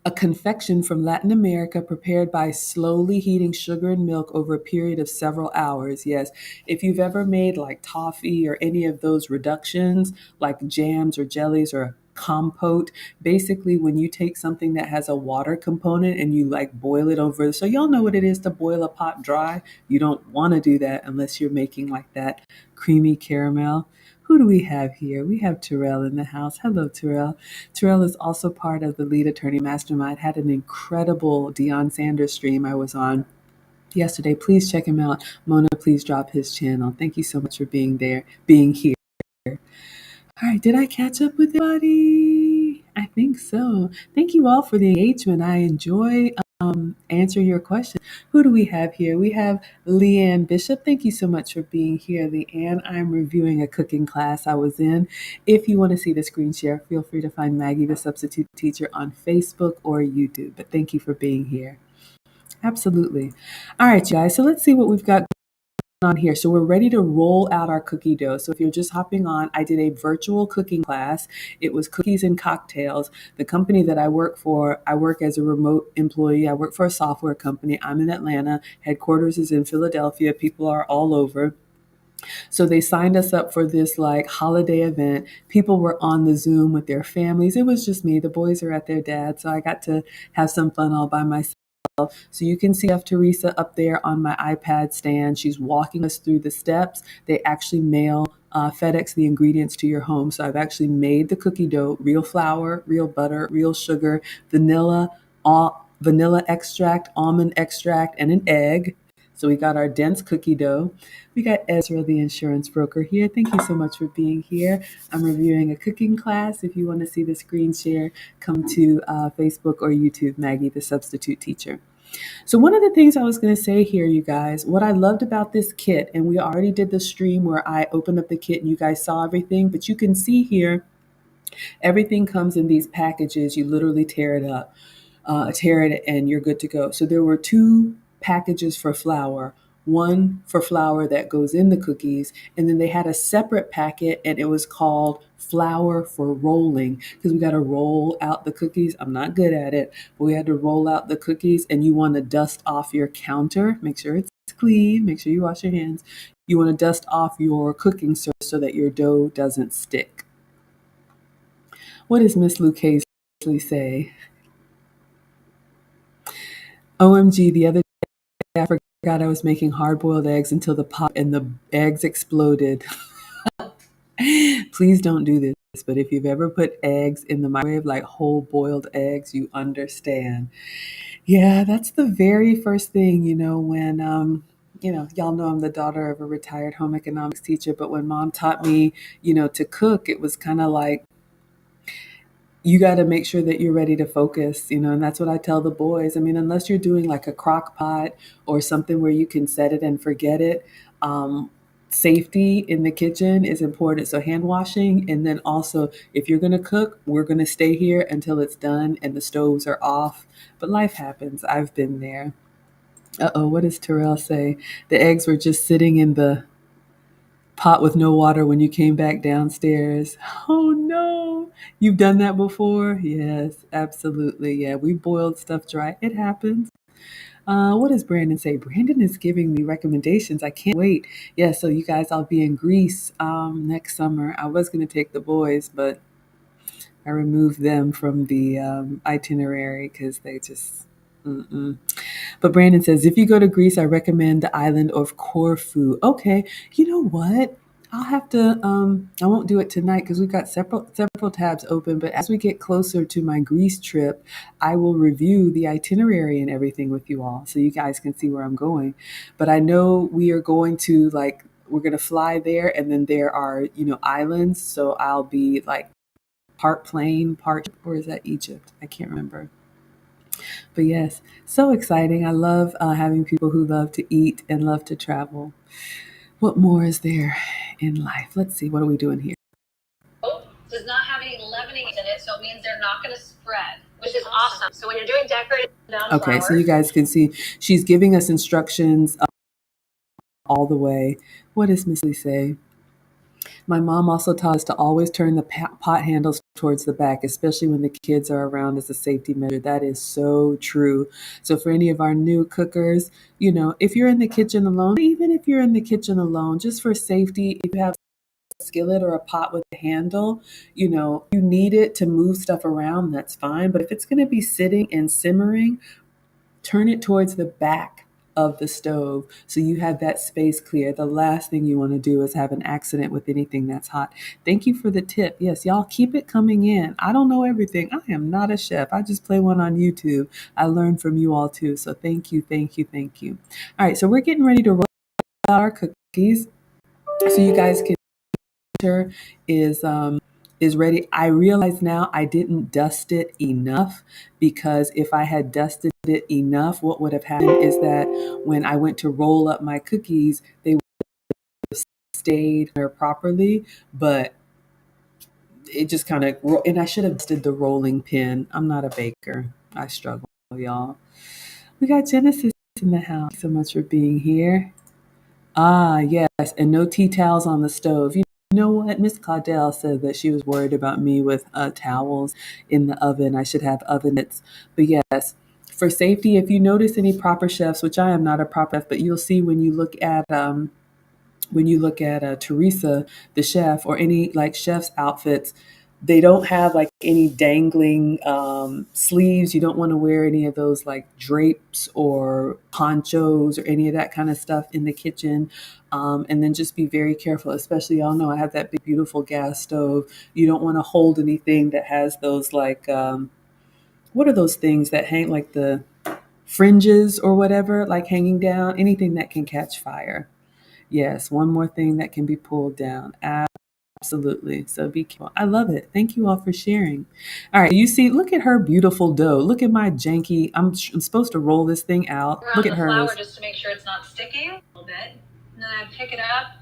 a confection from Latin America prepared by slowly heating sugar and milk over a period of several hours. Yes, if you've ever made like toffee or any of those reductions, like jams or jellies or compote, basically when you take something that has a water component and you like boil it over, so y'all know what it is to boil a pot dry. You don't want to do that unless you're making like that creamy caramel. Who do we have here? We have Terrell in the house. Hello, Terrell. Terrell is also part of the Lead Attorney Mastermind. Had an incredible Deion Sanders stream I was on yesterday. Please check him out. Mona, please drop his channel. Thank you so much for being here. All right, did I catch up with everybody? I think so. Thank you all for the engagement. I enjoy answering your questions. Who do we have here? We have Leanne Bishop. Thank you so much for being here, Leanne. I'm reviewing a cooking class I was in. If you want to see the screen share, feel free to find Maggie, the substitute teacher, on Facebook or YouTube. But thank you for being here. Absolutely. All right, you guys. So let's see what we've got on here. So we're ready to roll out our cookie dough. So if you're just hopping on, I did a virtual cooking class. It was cookies and cocktails. The company that I work for, I work as a remote employee. I work for a software company. I'm in Atlanta. Headquarters is in Philadelphia. People are all over. So they signed us up for this like holiday event. People were on the Zoom with their families. It was just me. The boys are at their dad. So I got to have some fun all by myself. So you can see Teresa up there on my iPad stand. She's walking us through the steps. They actually mail FedEx the ingredients to your home. So I've actually made the cookie dough, real flour, real butter, real sugar, vanilla, vanilla extract, almond extract, and an egg. So we got our dense cookie dough. We got Ezra, the insurance broker, here. Thank you so much for being here. I'm reviewing a cooking class. If you want to see the screen share, come to Facebook or YouTube, Maggie, the substitute teacher. So one of the things I was going to say here, you guys, what I loved about this kit, and we already did the stream where I opened up the kit and you guys saw everything, but you can see here, everything comes in these packages. You literally tear it up, tear it, and you're good to go. So there were two packages for flour, one for flour that goes in the cookies, and then they had a separate packet, and it was called flour for rolling because we got to roll out the cookies. I'm not good at it, but we had to roll out the cookies, and you want to dust off your counter. Make sure it's clean. Make sure you wash your hands. You want to dust off your cooking surface so that your dough doesn't stick. What does Miss Lucchese say? OMG, the other day I forgot I was making hard-boiled eggs until the pot and the eggs exploded. Please don't do this, but if you've ever put eggs in the microwave, like whole boiled eggs, you understand. Yeah, that's the very first thing, when y'all know I'm the daughter of a retired home economics teacher, but when mom taught me, to cook, it was kind of like you got to make sure that you're ready to focus, and that's what I tell the boys. I mean, unless you're doing like a crock pot or something where you can set it and forget it, safety in the kitchen is important. So hand washing, and then also if you're going to cook, we're going to stay here until it's done and the stoves are off. But life happens. I've been there. Uh-oh, what does Terrell say? The eggs were just sitting in the pot with no water when you came back downstairs. Oh no. You've done that before? Yes, absolutely. Yeah, we boiled stuff dry. It happens. What does Brandon say? Brandon is giving me recommendations. I can't wait. Yeah, so you guys, I'll be in Greece next summer. I was going to take the boys, but I removed them from the itinerary because they just. Mm-mm. But Brandon says, if you go to Greece, I recommend the island of Corfu. Okay, you know what? I'll have to. I won't do it tonight because we've got several tabs open. But as we get closer to my Greece trip, I will review the itinerary and everything with you all, so you guys can see where I'm going. But I know we are going to we're going to fly there, and then there are islands. So I'll be like part plane, part or is that Egypt? I can't remember. But yes, so exciting. I love having people who love to eat and love to travel. What more is there in life? Let's see. What are we doing here? Does not have any leavening in it, so it means they're not going to spread, which is awesome. So when you're doing decorated down Okay, flour, so you guys can see she's giving us instructions all the way. What does Miss Lee say? My mom also taught us to always turn the pot handles towards the back, especially when the kids are around as a safety measure. That is so true. So for any of our new cookers, if you're in the kitchen alone, even if you're in the kitchen alone, just for safety, if you have a skillet or a pot with a handle, you need it to move stuff around, that's fine. But if it's going to be sitting and simmering, turn it towards the back of the stove so you have that space clear. The last thing you want to do is have an accident with anything that's hot. Thank you for the tip. Yes, y'all keep it coming in. I don't know everything. I am not a chef. I just play one on YouTube. I learned from you all too. So thank you, thank you, thank you. All right, so we're getting ready to roll out our cookies so you guys can is ready. I realize now I didn't dust it enough because if I had dusted it enough, what would have happened is that when I went to roll up my cookies, they would have stayed there properly, but it just kind of, and I should have dusted the rolling pin. I'm not a baker. I struggle, y'all. We got Genesis in the house. Thank you so much for being here. Ah, yes, and no tea towels on the stove. You know what? Miss Caudell said that she was worried about me with towels in the oven. I should have oven mitts. But yes, for safety, if you notice any proper chefs, which I am not a proper chef, but you'll see when you look at Teresa, the chef, or any like chef's outfits, they don't have like any dangling sleeves. You don't want to wear any of those like drapes or ponchos or any of that kind of stuff in the kitchen. And then just be very careful, especially y'all know I have that big, beautiful gas stove. You don't want to hold anything that has those like, what are those things that hang like fringes or whatever, like hanging down, anything that can catch fire. Yes, one more thing that can be pulled down. Absolutely. So be careful. I love it. Thank you all for sharing. All right, you see, look at her beautiful dough. Look at my janky. I'm supposed to roll this thing out. Look Around at the flour hers. just to make sure it's not sticking a little bit. And then I pick it up,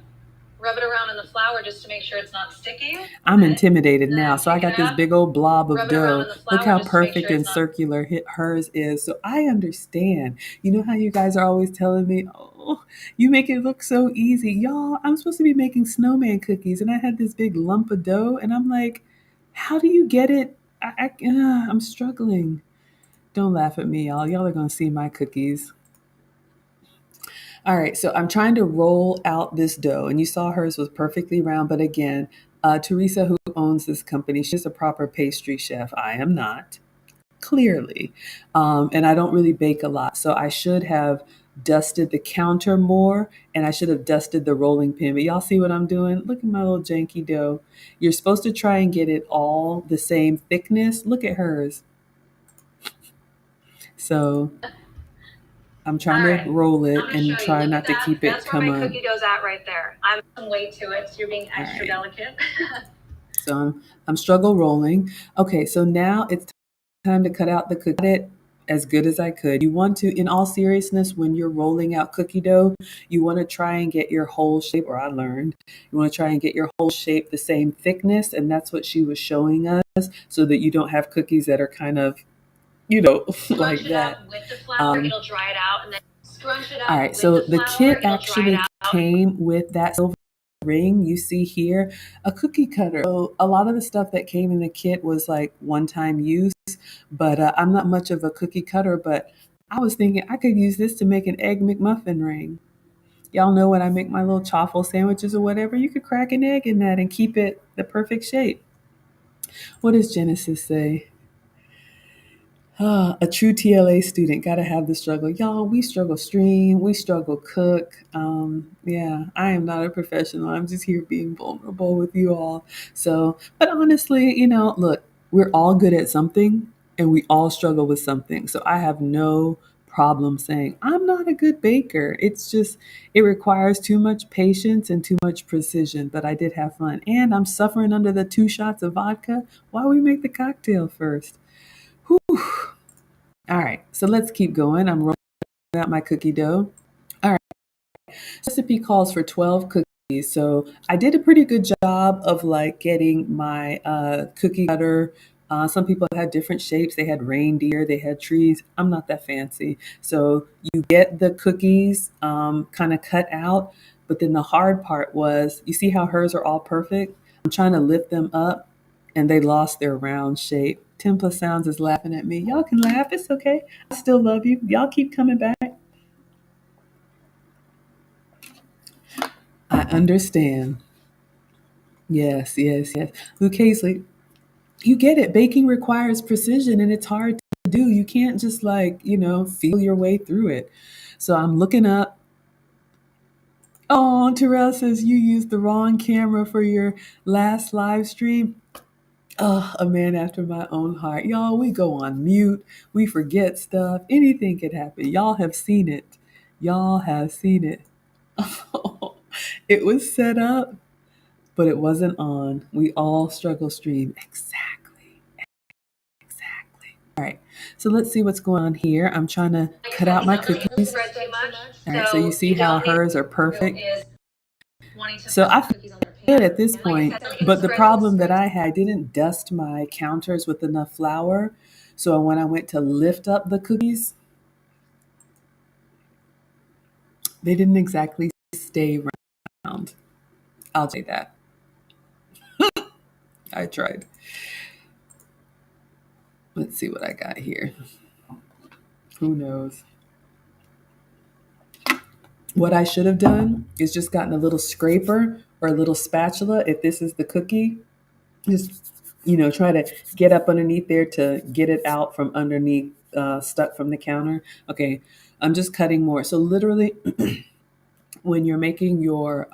rub it around in the flour just to make sure it's not sticking. I'm intimidated And then now. I So I pick it got this up, big old blob of rub it around dough. in the Look flour how just to make perfect sure it's and not. circular hers is. So I understand. You know how you guys are always telling me, oh, you make it look so easy. Y'all, I'm supposed to be making snowman cookies, and I had this big lump of dough, and I'm like, how do you get it? I'm struggling. Don't laugh at me, y'all. Y'all are going to see my cookies. All right, so I'm trying to roll out this dough, and you saw hers was perfectly round. But again, Teresa, who owns this company, she's a proper pastry chef. I am not, clearly. And I don't really bake a lot. So I should have dusted the counter more, and I should have dusted the rolling pin. But y'all see what I'm doing? Look at my little janky dough. You're supposed to try and get it all the same thickness. Look at hers. So I'm trying to roll it and try not to keep it That's where come my on. cookie dough's at right there. I'm some weight to it, so you're being All extra right. delicate. So I'm struggle rolling. Okay, so now it's time to cut out the cookie. Cut it as good as I could. You want to, in all seriousness, when you're rolling out cookie dough, you want to try and get your whole shape, or I learned, you want to try and get your whole shape the same thickness, and that's what she was showing us, so that you don't have cookies that are kind of, like that. With the flour, it'll dry it out, and then scrunch it up. All right, with so the flour, kit it'll dry it actually out. came with that silver ring you see here, a cookie cutter. So a lot of the stuff that came in the kit was like one-time use, but I'm not much of a cookie cutter, but I was thinking I could use this to make an egg McMuffin ring. Y'all know when I make my little chaffle sandwiches or whatever, you could crack an egg in that and keep it the perfect shape. What does Genesis say? A true TLA student gotta have the struggle. Y'all, we struggle stream, we struggle cook. Yeah, I am not a professional. I'm just here being vulnerable with you all. So, but honestly, look, we're all good at something and we all struggle with something. So I have no problem saying I'm not a good baker. It's just, it requires too much patience and too much precision. But I did have fun. And I'm suffering under the 2 shots of vodka. Why we make the cocktail first? Whew. All right, so let's keep going. I'm rolling out my cookie dough. All right, recipe calls for 12 cookies. So I did a pretty good job of like getting my cookie cutter. Some people had different shapes. They had reindeer, they had trees. I'm not that fancy. So you get the cookies kind of cut out. But then the hard part was, you see how hers are all perfect? I'm trying to lift them up and they lost their round shape. Templa Sounds is laughing at me. Y'all can laugh. It's okay. I still love you. Y'all keep coming back. I understand. Yes, yes, yes. Luke Hazley, you get it. Baking requires precision and it's hard to do. You can't just like, feel your way through it. So I'm looking up. Oh, Terrell says you used the wrong camera for your last live stream. Oh, a man after my own heart. Y'all, we go on mute. We forget stuff. Anything could happen. Y'all have seen it. Y'all have seen it. It was set up, but it wasn't on. We all struggle stream. Exactly. Exactly. All right. So let's see what's going on here. I'm trying to cut out my cookies. All right. So you see how hers are perfect. So I good at this point, but the problem that I had, I didn't dust my counters with enough flour. So when I went to lift up the cookies, they didn't exactly stay round. I'll say that. I tried. Let's see what I got here. Who knows? What I should have done is just gotten a little scraper or a little spatula. If this is the cookie, just, try to get up underneath there to get it out from underneath, stuck from the counter. Okay, I'm just cutting more. So literally, when you're making your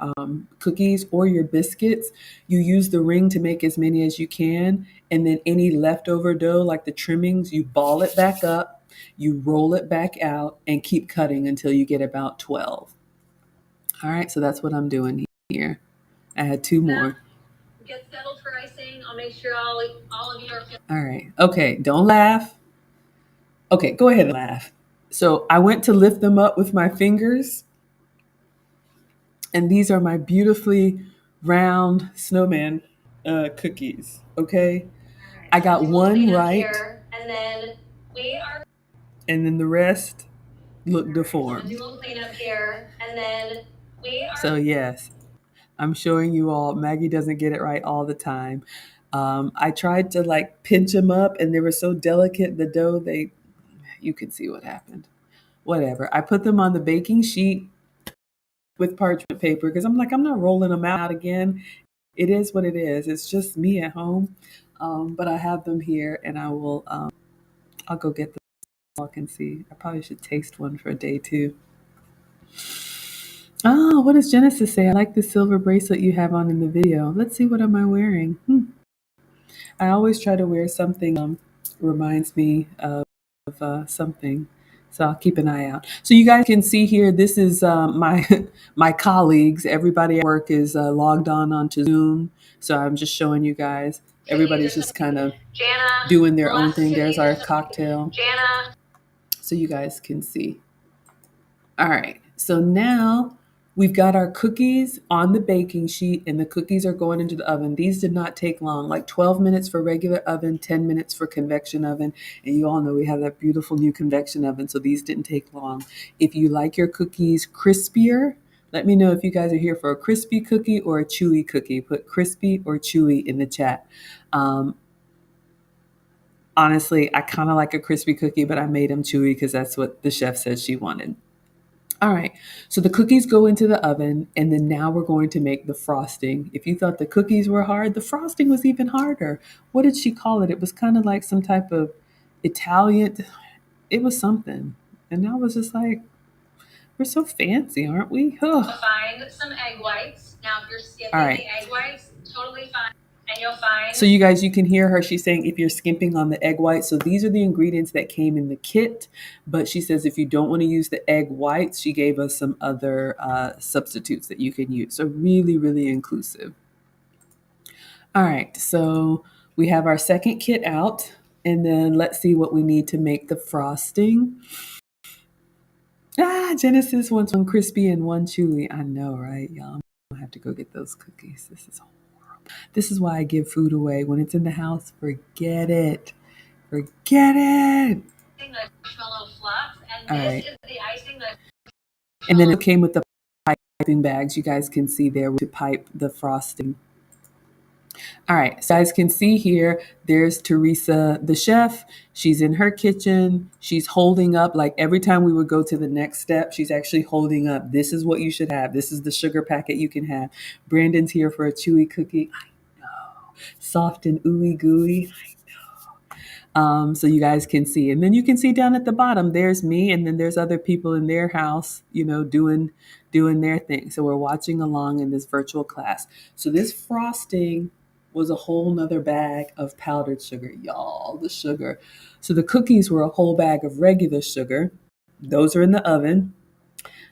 cookies or your biscuits, you use the ring to make as many as you can. And then any leftover dough, like the trimmings, you ball it back up You roll it back out and keep cutting until you get about 12. All right, so that's what I'm doing here. I had two more. Get settled for icing. I'll make sure all of you are. All right. Okay, don't laugh. Okay, go ahead and laugh. So I went to lift them up with my fingers, and these are my beautifully round snowman cookies. Okay, I got one right, And then we are. and then the rest look deformed. Do a little cleanup here, and then we are. So yes, I'm showing you all. Maggie doesn't get it right all the time. I tried to like pinch them up, and they were so delicate. The dough, you can see what happened. Whatever. I put them on the baking sheet with parchment paper because I'm like, I'm not rolling them out again. It is what it is. It's just me at home. But I have them here, and I'll go get them. So I can see. I probably should taste one for day two. Oh, what does Genesis say? I like the silver bracelet you have on in the video. Let's see, what am I wearing? I always try to wear something reminds me of something. So I'll keep an eye out. So you guys can see here, this is my my colleagues. Everybody at work is logged on onto Zoom. So I'm just showing you guys. Everybody's just kind of doing their own thing. There's our cocktail. So you guys can see. All right. So now we've got our cookies on the baking sheet, and the cookies are going into the oven. These did not take long, like 12 minutes for regular oven, 10 minutes for convection oven. And you all know we have that beautiful new convection oven, so these didn't take long. If you like your cookies crispier, let me know if you guys are here for a crispy cookie or a chewy cookie. Put crispy or chewy in the chat. Honestly, I kind of like a crispy cookie, but I made them chewy because that's what the chef said she wanted. All right, so the cookies go into the oven, and then now we're going to make the frosting. If you thought the cookies were hard, the frosting was even harder. What did she call it? It was kind of like some type of Italian, it was something. And I was just like, we're so fancy, aren't we? Ugh. Find some egg whites. Now, if you're skipping the egg whites, totally fine. And you'll find. So you guys, you can hear her. She's saying if you're skimping on the egg whites. So these are the ingredients that came in the kit. But she says if you don't want to use the egg whites, she gave us some other substitutes that you can use. So really, really inclusive. All right. So we have our second kit out. And then let's see what we need to make the frosting. Genesis wants one crispy and one chewy. I know, right, y'all? I'm gonna have to go get those cookies. This is horrible. This is why I give food away. When it's in the house, forget it. Forget it. Marshmallow fluff, and all this right. is the icing. And then it came with the piping bags. You guys can see there to pipe the frosting. All right, so as can see here, there's Teresa, the chef. She's in her kitchen. She's holding up, like every time we would go to the next step, she's actually holding up. This is what you should have. This is the sugar packet you can have. Brandon's here for a chewy cookie. I know. Soft and ooey gooey. So you guys can see. And then you can see down at the bottom, there's me, and then there's other people in their house, doing their thing. So we're watching along in this virtual class. So this frosting was a whole nother bag of powdered sugar, y'all, the sugar. So the cookies were a whole bag of regular sugar. Those are in the oven.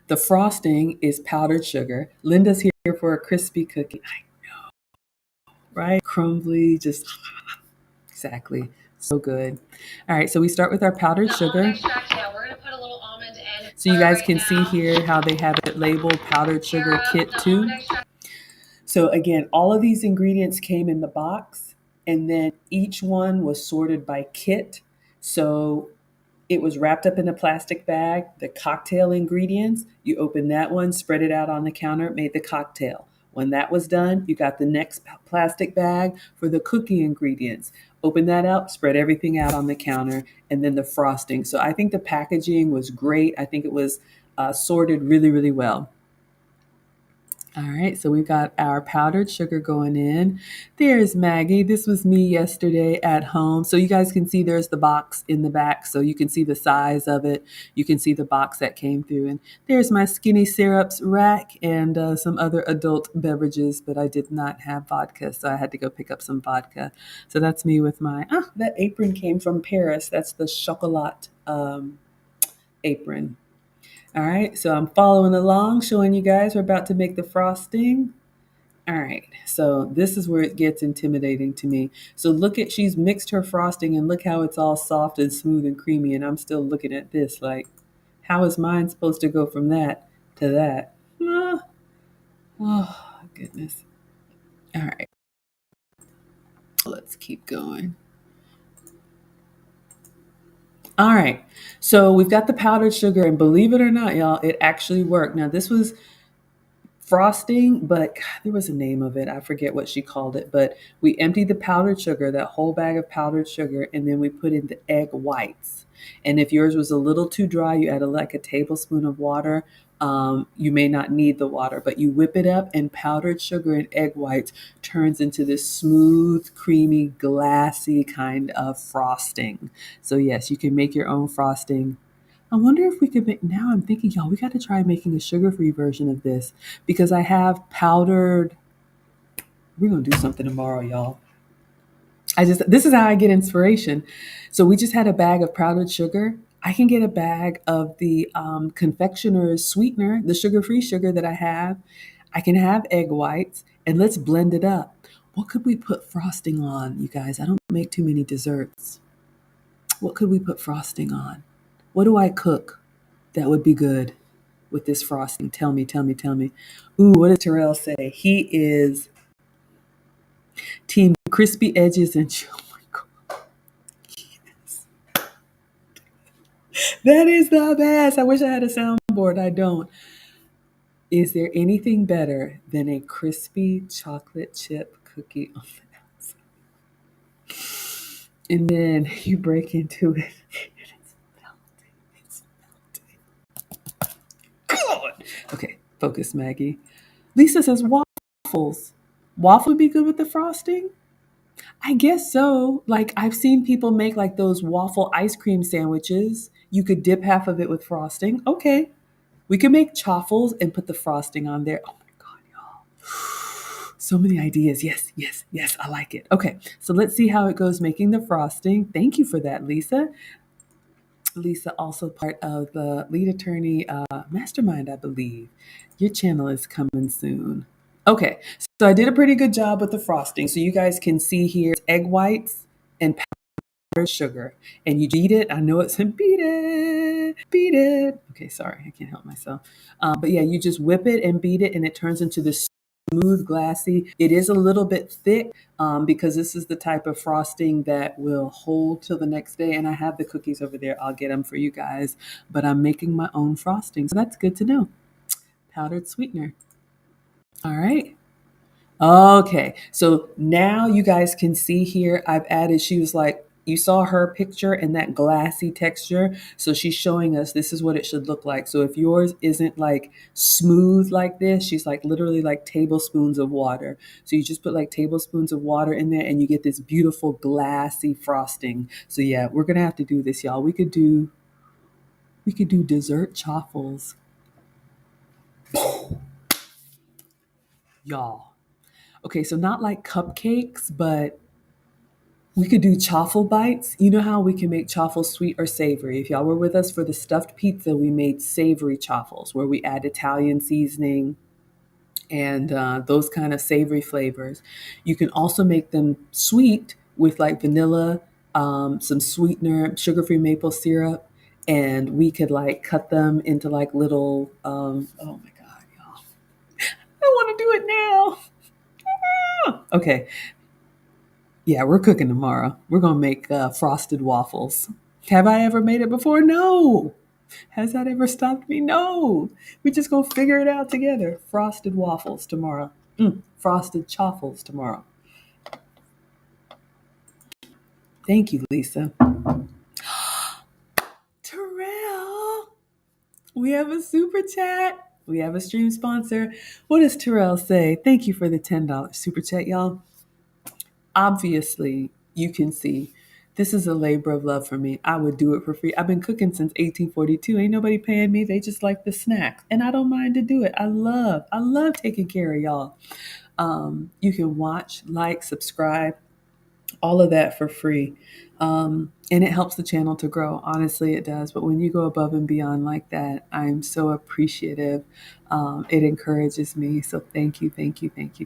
The frosting is powdered sugar. Linda's here for a crispy cookie. I know, right? Crumbly, just exactly. So good. All right, so we start with our powdered sugar. Extract, yeah, we're gonna put a little almond in. So you guys can see here how they have it labeled powdered sugar kit 2. So again, all of these ingredients came in the box, and then each one was sorted by kit. So it was wrapped up in a plastic bag. The cocktail ingredients, you open that one, spread it out on the counter, made the cocktail. When that was done, you got the next plastic bag for the cookie ingredients. Open that up, spread everything out on the counter, and then the frosting. So I think the packaging was great. I think it was sorted really, really well. All right, so we've got our powdered sugar going in. There's Maggie. This was me yesterday at home. So you guys can see there's the box in the back. So you can see the size of it. You can see the box that came through. And there's my skinny syrups rack and some other adult beverages, but I did not have vodka. So I had to go pick up some vodka. So that's me with that apron came from Paris. That's the chocolat apron. All right, so I'm following along, showing you guys we're about to make the frosting. All right, so this is where it gets intimidating to me. So she's mixed her frosting and look how it's all soft and smooth and creamy. And I'm still looking at this like, how is mine supposed to go from that to that? Ah, oh, goodness. All right, let's keep going. All right, so we've got the powdered sugar, and believe it or not, y'all, it actually worked. Now, this was frosting, but God, there was a name of it. I forget what she called it, but we emptied the powdered sugar, that whole bag of powdered sugar, and then we put in the egg whites. And if yours was a little too dry, you add like a tablespoon of water. You may not need the water, but you whip it up, and powdered sugar and egg whites turns into this smooth, creamy, glassy kind of frosting. So yes, you can make your own frosting. I wonder if we could make, now I'm thinking, y'all, we got to try making a sugar-free version of this because I have powdered, we're going to do something tomorrow, y'all. This is how I get inspiration. So we just had a bag of powdered sugar. I can get a bag of the confectioner's sweetener, the sugar-free sugar that I have. I can have egg whites and let's blend it up. What could we put frosting on, you guys? I don't make too many desserts. What could we put frosting on? What do I cook that would be good with this frosting? Tell me, tell me, tell me. Ooh, what does Terrell say? He is team crispy edges and oh my God. Yes. That is the best. I wish I had a soundboard. I don't. Is there anything better than a crispy chocolate chip cookie on the outside? And then you break into it and it's melting. It's melting. God. Okay, focus, Maggie. Lisa says waffles. Waffle would be good with the frosting? I guess so. Like I've seen people make like those waffle ice cream sandwiches. You could dip half of it with frosting. Okay. We could make chaffles and put the frosting on there. Oh my God, y'all. So many ideas. Yes, yes, yes. I like it. Okay. So let's see how it goes making the frosting. Thank you for that, Lisa. Lisa, also part of the lead attorney mastermind, I believe. Your channel is coming soon. Okay, so I did a pretty good job with the frosting. So you guys can see here egg whites and powdered sugar. And you beat it. I know it's beat it, beat it. Okay, sorry, I can't help myself. But yeah, you just whip it and beat it, and it turns into this smooth, glassy. It is a little bit thick because this is the type of frosting that will hold till the next day. And I have the cookies over there. I'll get them for you guys. But I'm making my own frosting. So that's good to know. Powdered sweetener. All right. Okay. So now you guys can see here, I've added, she was like, you saw her picture and that glassy texture. So she's showing us this is what it should look like. So if yours isn't like smooth like this, she's like literally like tablespoons of water. So you just put like tablespoons of water in there and you get this beautiful glassy frosting. So yeah, we're going to have to do this, y'all. We could do dessert chaffles. Y'all. Okay, so not like cupcakes, but we could do chaffle bites. You know how we can make chaffles sweet or savory. If y'all were with us for the stuffed pizza, we made savory chaffles where we add Italian seasoning and those kind of savory flavors. You can also make them sweet with like vanilla, some sweetener, sugar-free maple syrup, and we could like cut them into like little. Oh my God, y'all! I want to do it now. Okay, yeah, we're cooking tomorrow. We're going to make frosted waffles. Have I ever made it before? No. Has that ever stopped me? No. We just going to figure it out together. Frosted waffles tomorrow. Frosted chaffles tomorrow. Thank you, Lisa. Terrell, we have a super chat. We have a stream sponsor. What does Terrell say? Thank you for the $10 super chat, y'all. Obviously, you can see this is a labor of love for me. I would do it for free. I've been cooking since 1842. Ain't nobody paying me. They just like the snacks. And I don't mind to do it. I love taking care of y'all. You can watch, like, subscribe, all of that for free. And it helps the channel to grow. Honestly, it does. But when you go above and beyond like that, I'm so appreciative. It encourages me. So thank you,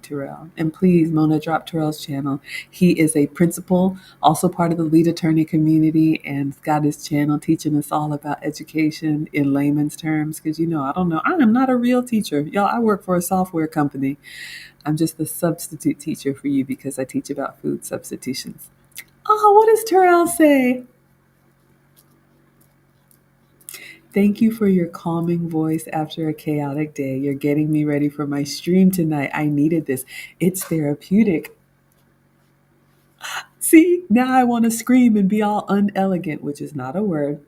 Terrell. And please, Mona, drop Terrell's channel. He is a principal, also part of the lead attorney community, and got his channel teaching us all about education in layman's terms. Because, I don't know. I am not a real teacher. Y'all, I work for a software company. I'm just the substitute teacher for you because I teach about food substitutions. Oh, what does Terrell say? Thank you for your calming voice after a chaotic day. You're getting me ready for my stream tonight. I needed this. It's therapeutic. See, now I want to scream and be all unelegant, which is not a word.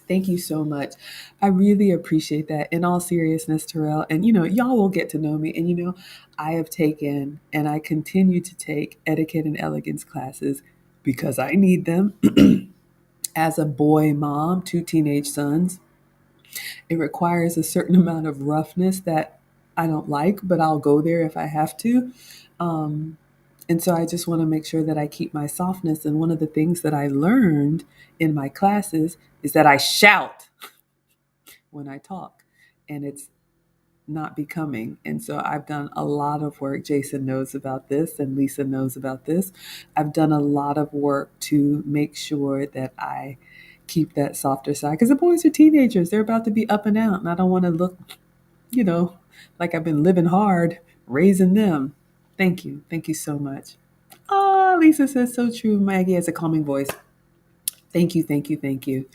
Thank you so much. I really appreciate that. In all seriousness, Terrell, and y'all will get to know me. And I have taken and I continue to take etiquette and elegance classes because I need them as a boy mom, two teenage sons. It requires a certain amount of roughness that I don't like, but I'll go there if I have to. Um, and so I just want to make sure that I keep my softness. And one of the things that I learned in my classes is that I shout when I talk, and it's not becoming. And so I've done a lot of work. Jason knows about this, and Lisa knows about this. I've done a lot of work to make sure that I keep that softer side because the boys are teenagers. They're about to be up and out, and I don't want to look, you know, like I've been living hard raising them. Thank you. Thank you so much. Ah, Lisa says so true. Maggie has a calming voice. Thank you, thank you, thank you.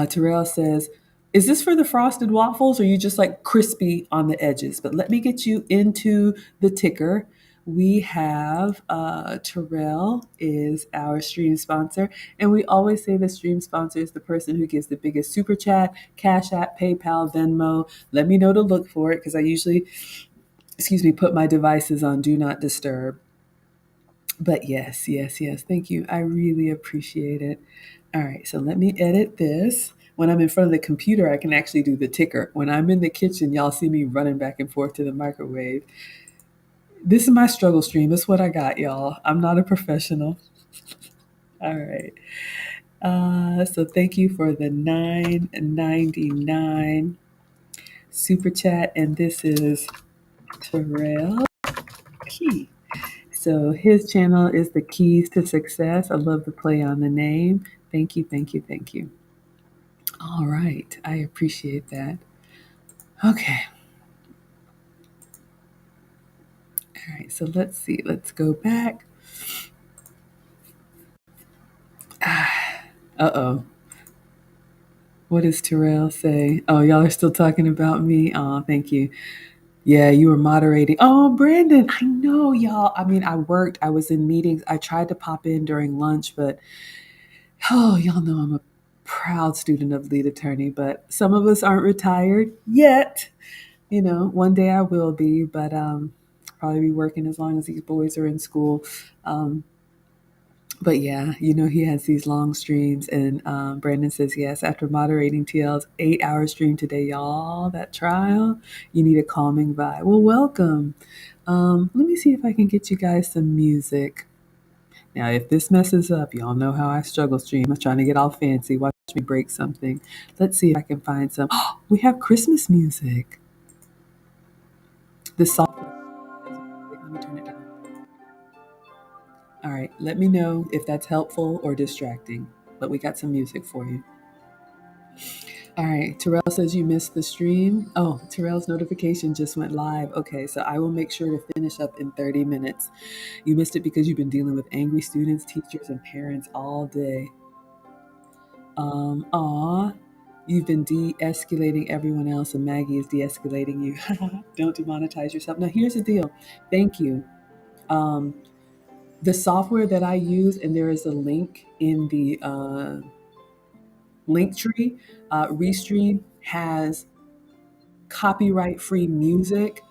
Terrell says, is this for the frosted waffles or you just like crispy on the edges? But let me get you into the ticker. We have Terrell is our stream sponsor. And we always say the stream sponsor is the person who gives the biggest super chat, Cash App, PayPal, Venmo. Let me know to look for it because I usually, put my devices on Do Not Disturb. But yes, yes, yes. Thank you. I really appreciate it. All right, so let me edit this. When I'm in front of the computer, I can actually do the ticker. When I'm in the kitchen, y'all see me running back and forth to the microwave. This is my struggle stream. That's what I got, y'all. I'm not a professional. All right. So thank you for the 9.99 super chat, and this is Terrell Key. So his channel is the Keys to Success. I love the play on the name. Thank you, thank you, thank you. All right, I appreciate that. Okay. All right, so let's see. Let's go back. Uh-oh. What does Terrell say? Oh, y'all are still talking about me? Oh, thank you. Yeah, you were moderating. Oh, Brandon, I know, y'all. I mean, I was in meetings. I tried to pop in during lunch, but y'all know I'm a proud student of lead attorney, but some of us aren't retired yet. One day I will be, but probably be working as long as these boys are in school. But yeah, he has these long streams, and Brandon says, yes, after moderating TL's 8-hour stream today, y'all, that trial, you need a calming vibe. Well, welcome. Let me see if I can get you guys some music. Now, if this messes up, y'all know how I struggle stream. I'm trying to get all fancy. Watch me break something. Let's see if I can find some. Oh, we have Christmas music. The software. Let me turn it down. All right, let me know if that's helpful or distracting. But we got some music for you. All right, Terrell says you missed the stream. Oh, Terrell's notification just went live. Okay, so I will make sure to finish up in 30 minutes. You missed it because you've been dealing with angry students, teachers, and parents all day. Aw, you've been de-escalating everyone else, and Maggie is de-escalating you. Don't demonetize yourself. Now, here's the deal. Thank you. Um, the software that I use, and there is a link in the link tree, Restream has copyright free music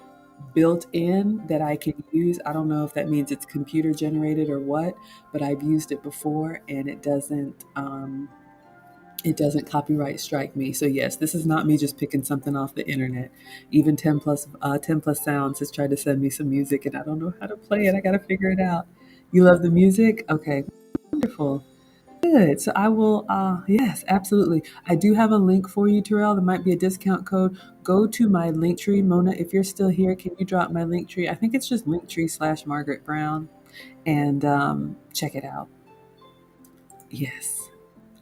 built in that I can use. I don't know if that means it's computer generated or what, but I've used it before and it doesn't copyright strike me. So yes, this is not me just picking something off the internet. Even 10 plus sounds has tried to send me some music and I don't know how to play it. I got to figure it out. You love the music? Okay, wonderful. Good. So I will, yes, absolutely. I do have a link for you, Terrell. There might be a discount code. Go to my link tree. Mona, if you're still here, can you drop my link tree? I think it's just linktree/Margaret Brown and check it out. Yes.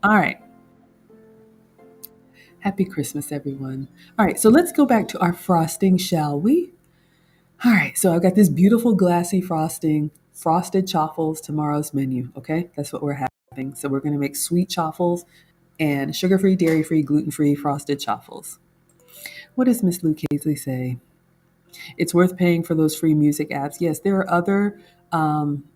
All right. Happy Christmas, everyone. All right. So let's go back to our frosting, shall we? All right. So I've got this beautiful glassy frosting, frosted chaffles, tomorrow's menu. Okay. That's what we're having. So we're going to make sweet chaffles and sugar-free, dairy-free, gluten-free frosted chaffles. What does Miss Lou Casey say? It's worth paying for those free music apps. Yes, there are other. Um,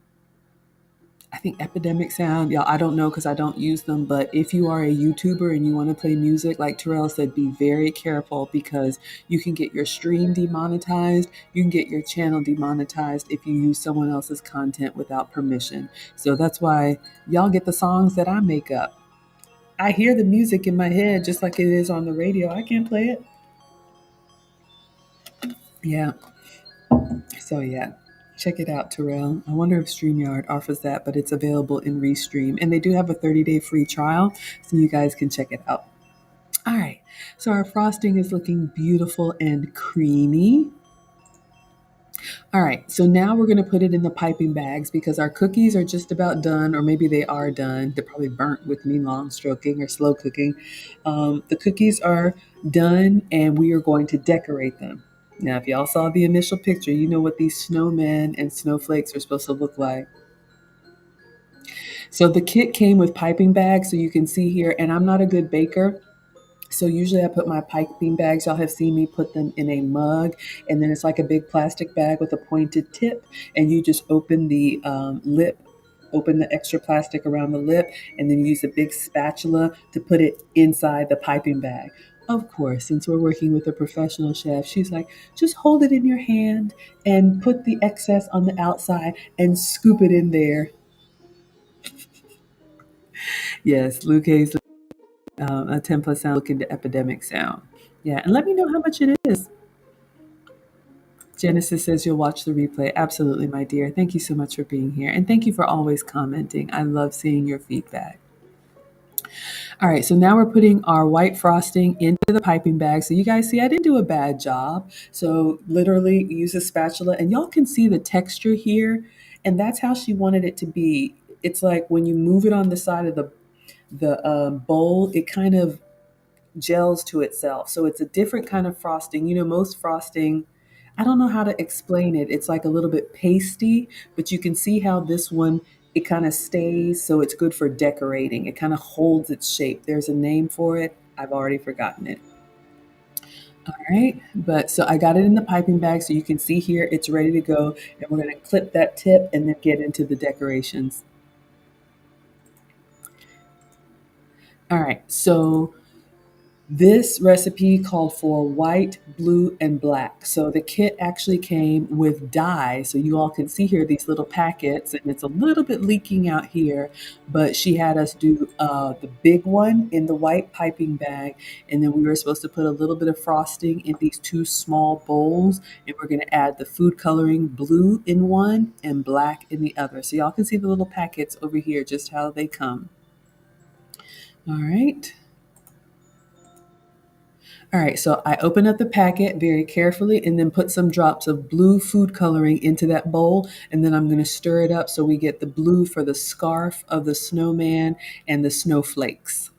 I think Epidemic Sound. Yeah, I don't know because I don't use them. But if you are a YouTuber and you want to play music, like Terrell said, be very careful because you can get your stream demonetized. You can get your channel demonetized if you use someone else's content without permission. So that's why y'all get the songs that I make up. I hear the music in my head just like it is on the radio. I can't play it. Yeah. So yeah. Check it out, Terrell. I wonder if StreamYard offers that, but it's available in Restream. And they do have a 30-day free trial, so you guys can check it out. All right. So our frosting is looking beautiful and creamy. All right, so now we're going to put it in the piping bags because our cookies are just about done, or maybe they are done. They're probably burnt with me long stroking or slow cooking. The cookies are done, and we are going to decorate them. Now, if y'all saw the initial picture, you know what these snowmen and snowflakes are supposed to look like. So the kit came with piping bags, so you can see here, and I'm not a good baker. So usually I put my piping bags, y'all have seen me put them in a mug, and then it's like a big plastic bag with a pointed tip, and you just open the lip, open the extra plastic around the lip, and then you use a big spatula to put it inside the piping bag. Of course, since we're working with a professional chef, she's like, just hold it in your hand and put the excess on the outside and scoop it in there. Yes, Luke Hayes, a 10 plus sound, look into epidemic sound. Yeah, and let me know how much it is. Genesis says you'll watch the replay. Absolutely, my dear. Thank you so much for being here. And thank you for always commenting. I love seeing your feedback. All right, so now we're putting our white frosting into the piping bag. So you guys see, I didn't do a bad job. So literally use a spatula and y'all can see the texture here. And that's how she wanted it to be. It's like when you move it on the side of the bowl, it kind of gels to itself. So it's a different kind of frosting. You know, most frosting, I don't know how to explain it. It's like a little bit pasty, but you can see how this one, it kind of stays. So it's good for decorating. It kind of holds its shape. There's a name for it. I've already forgotten it. All right. But so I got it in the piping bag. So you can see here, it's ready to go. And we're going to clip that tip and then get into the decorations. All right. So this recipe called for white, blue, and black. So the kit actually came with dye. So you all can see here these little packets, and it's a little bit leaking out here, but she had us do the big one in the white piping bag. And then we were supposed to put a little bit of frosting in these two small bowls. And we're going to add the food coloring blue in one and black in the other. So y'all can see the little packets over here, just how they come. All right. All right, so I open up the packet very carefully and then put some drops of blue food coloring into that bowl. And then I'm going to stir it up so we get the blue for the scarf of the snowman and the snowflakes.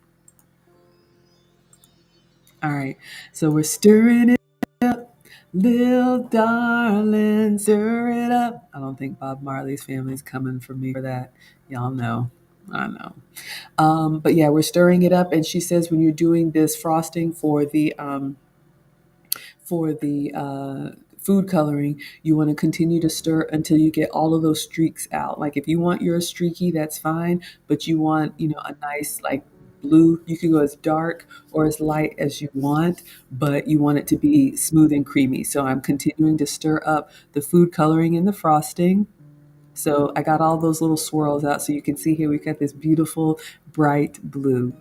All right, so we're stirring it up. Little darling, stir it up. I don't think Bob Marley's family's coming for me for that. Y'all know. I know. But yeah, we're stirring it up. And she says when you're doing this frosting for the food coloring, you want to continue to stir until you get all of those streaks out. Like if you want yours streaky, that's fine, but you want, you know, a nice like blue. You can go as dark or as light as you want, but you want it to be smooth and creamy. So I'm continuing to stir up the food coloring in the frosting. So I got all those little swirls out. So you can see here we've got this beautiful bright blue.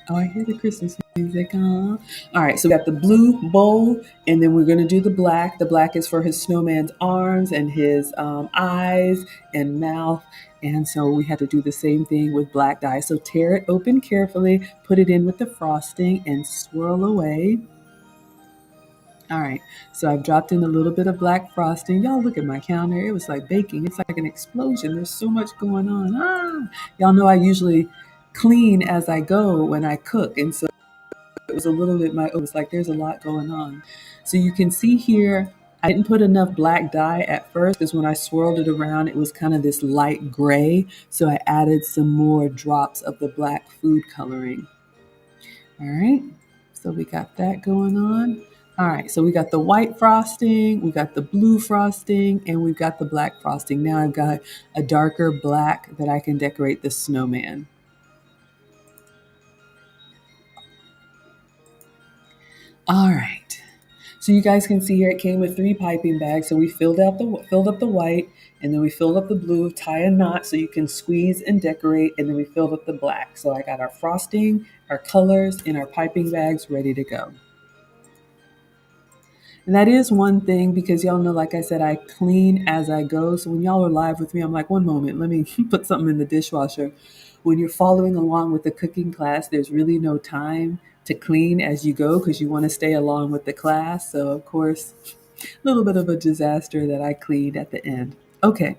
Oh, I hear the Christmas music. All right, so we got the blue bowl, and then we're going to do the black. The black is for his snowman's arms and his eyes and mouth. And so we had to do the same thing with black dye. So tear it open carefully, put it in with the frosting, and swirl away. All right, so I've dropped in a little bit of black frosting. Y'all look at my counter. It was like baking. It's like an explosion. There's so much going on. Y'all know I usually clean as I go when I cook. And so it was a little bit it was like there's a lot going on. So you can see here, I didn't put enough black dye at first because when I swirled it around, it was kind of this light gray. So I added some more drops of the black food coloring. All right, so we got that going on. All right, so we got the white frosting, we got the blue frosting, and we've got the black frosting. Now I've got a darker black that I can decorate the snowman. All right. So you guys can see here it came with 3 piping bags. So we filled up the white, and then we filled up the blue, tie a knot so you can squeeze and decorate, and then we filled up the black. So I got our frosting, our colors, and our piping bags ready to go. And that is one thing because y'all know, like I said, I clean as I go. So when y'all are live with me, I'm like, one moment, let me put something in the dishwasher. When you're following along with the cooking class, there's really no time to clean as you go because you want to stay along with the class. So, of course, a little bit of a disaster that I cleaned at the end. Okay.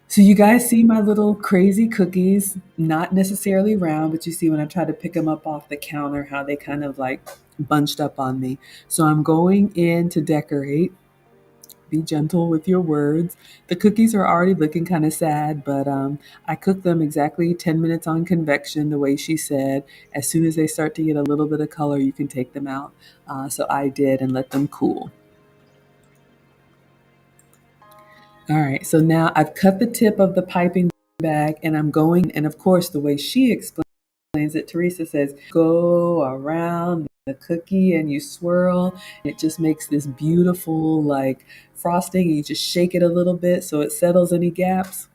So you guys see my little crazy cookies, not necessarily round, but you see when I try to pick them up off the counter, how they kind of like bunched up on me. So I'm going in to decorate. Be gentle with your words. The cookies are already looking kind of sad, but I cooked them exactly 10 minutes on convection, the way she said. As soon as they start to get a little bit of color, you can take them out. So I did and let them cool. All right, so now I've cut the tip of the piping bag and I'm going, and of course, the way she explains it, Teresa says, go around the cookie and you swirl. It just makes this beautiful, like frosting. And you just shake it a little bit so it settles any gaps.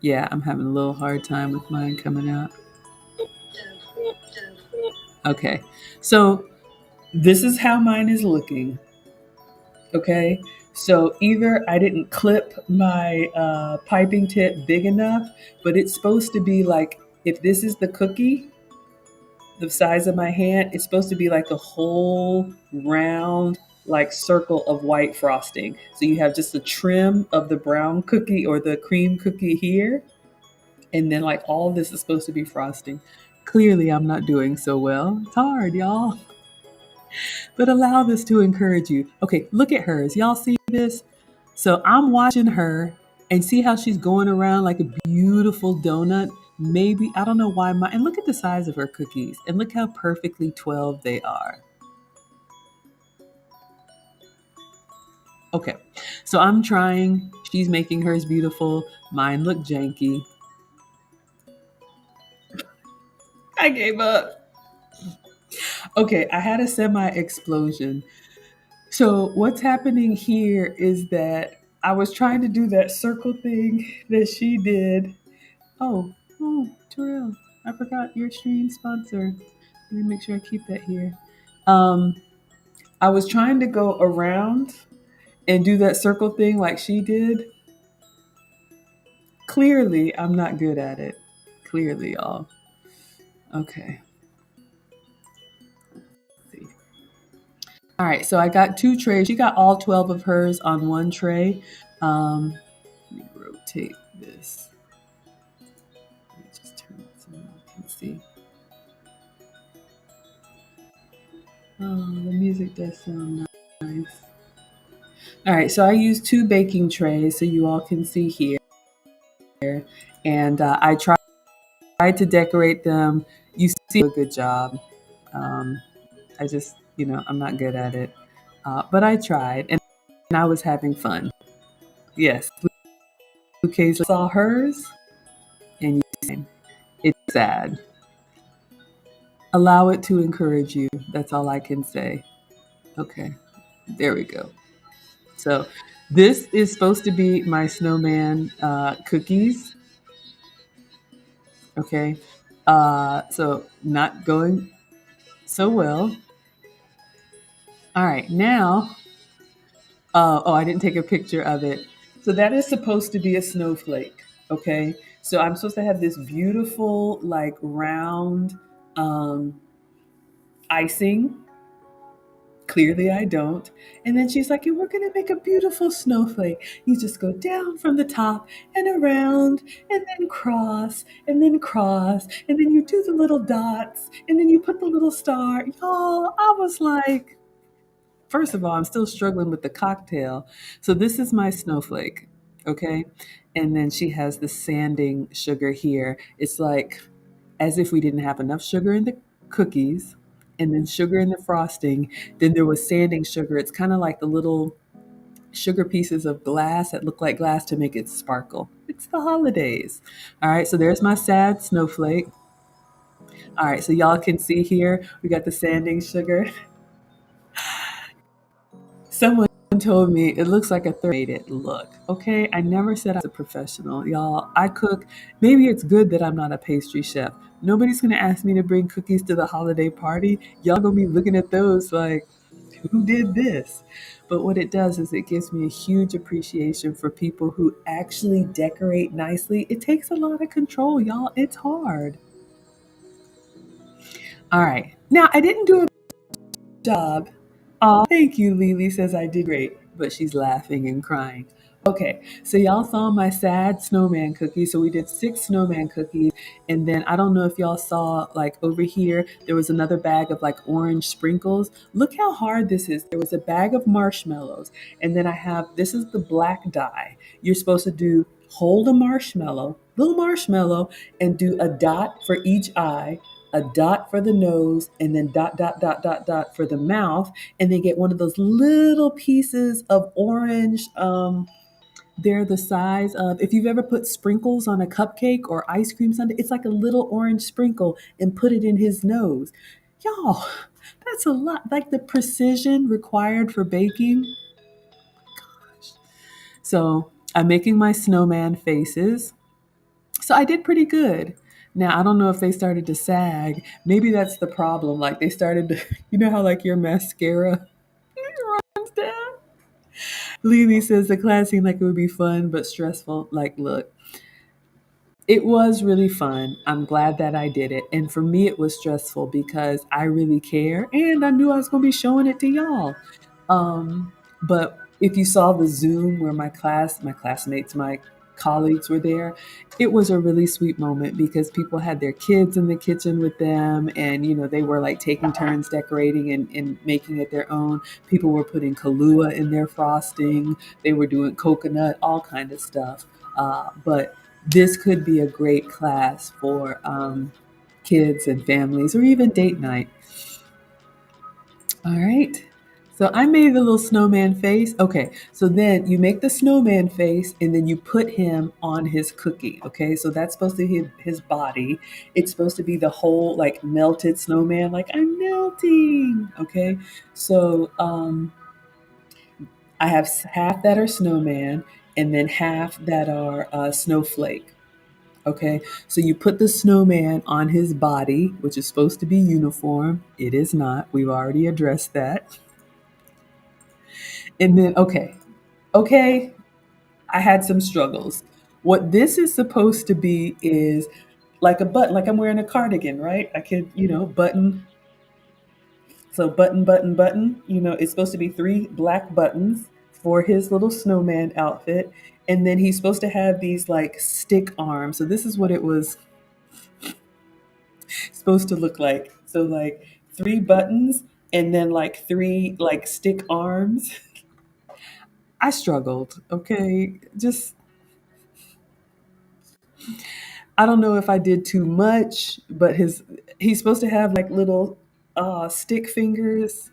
Yeah, I'm having a little hard time with mine coming out. Okay, so this is how mine is looking. Okay, so either I didn't clip my piping tip big enough, but it's supposed to be like, if this is the cookie, the size of my hand, it's supposed to be like a whole round, like circle of white frosting. So you have just a trim of the brown cookie or the cream cookie here, and then like all this is supposed to be frosting. Clearly, I'm not doing so well. It's hard, y'all. But allow this to encourage you. Okay, look at hers. Y'all see this? So I'm watching her and see how she's going around like a beautiful donut. Maybe, I don't know why my, and look at the size of her cookies and look how perfectly 12 they are. Okay, so I'm trying. She's making hers beautiful. Mine look janky. I gave up. Okay, I had a semi explosion. So what's happening here is that I was trying to do that circle thing that she did. Oh, Terrell, I forgot your stream sponsor. Let me make sure I keep that here. Um, I was trying to go around and do that circle thing like she did. Clearly, I'm not good at it. Clearly, y'all. Okay. Let's see. All right, so I got 2 trays. She got all 12 of hers on one tray. Let me rotate this. Let me just turn it so you can see. Oh, the music does sound nice. All right, so I used 2 baking trays so you all can see here. And I tried to decorate them. You see a good job. I just, I'm not good at it. But I tried. And I was having fun. Yes, Lucas saw hers, and it's sad. Allow it to encourage you. That's all I can say. Okay, there we go. So, this is supposed to be my snowman cookies. Okay, so not going so well. All right, now, oh, I didn't take a picture of it. So that is supposed to be a snowflake. Okay, so I'm supposed to have this beautiful, like round um, icing. Clearly, I don't. And then she's like, and we're going to make a beautiful snowflake. You just go down from the top and around, and then cross, and then cross, and then you do the little dots, and then you put the little star. Y'all, I was like, first of all, I'm still struggling with the cocktail. So this is my snowflake, okay? And then she has the sanding sugar here. It's like as if we didn't have enough sugar in the cookies and then sugar in the frosting. Then there was sanding sugar. It's kind of like the little sugar pieces of glass that look like glass to make it sparkle. It's the holidays. All right, so there's my sad snowflake. All right, so y'all can see here, we got the sanding sugar. Someone told me it looks like a third made it look. Okay, I never said I was a professional. Y'all, I cook. Maybe it's good that I'm not a pastry chef. Nobody's gonna ask me to bring cookies to the holiday party. Y'all gonna be looking at those like, who did this? But what it does is it gives me a huge appreciation for people who actually decorate nicely. It takes a lot of control, y'all. It's hard. All right. Now, I didn't do a job. Oh, thank you. Lily says I did great, but she's laughing and crying. Okay, so y'all saw my sad snowman cookie. So we did 6 snowman cookies, and then I don't know if y'all saw like over here there was another bag of like orange sprinkles. Look how hard this is. There was a bag of marshmallows, and then I have this is the black die. You're supposed to do hold a marshmallow, little marshmallow, and do a dot for each eye, a dot for the nose, and then dot, dot, dot, dot, dot for the mouth, and then get one of those little pieces of orange. They're the size of if you've ever put sprinkles on a cupcake or ice cream sundae, it's like a little orange sprinkle and put it in his nose. Y'all, that's a lot. Like the precision required for baking. So I'm making my snowman faces. So I did pretty good. Now, I don't know if they started to sag. Maybe that's the problem. Like they started to, you know how like your mascara runs down? Lily says the class seemed like it would be fun but stressful. Like, look, it was really fun. I'm glad that I did it. And for me, it was stressful because I really care and I knew I was going to be showing it to y'all. But if you saw the Zoom where my classmates, my colleagues were there, it was a really sweet moment because people had their kids in the kitchen with them and, they were like taking turns decorating and making it their own. People were putting Kahlua in their frosting. They were doing coconut, all kind of stuff. But this could be a great class for kids and families or even date night. All right. So I made a little snowman face. Okay. So then you make the snowman face and then you put him on his cookie. Okay. So that's supposed to be his body. It's supposed to be the whole like melted snowman, like I'm melting. Okay. So I have half that are snowman and then half that are snowflake. Okay, so you put the snowman on his body, which is supposed to be uniform. It is not. We've already addressed that. And then, okay, I had some struggles. What this is supposed to be is like a button, like I'm wearing a cardigan, right? I could, button. So button, button, button. It's supposed to be 3 black buttons for his little snowman outfit. And then he's supposed to have these like stick arms. So this is what it was supposed to look like. So like 3 buttons and then like 3 like stick arms. I struggled. Okay, just I don't know if I did too much, but he's supposed to have like little stick fingers.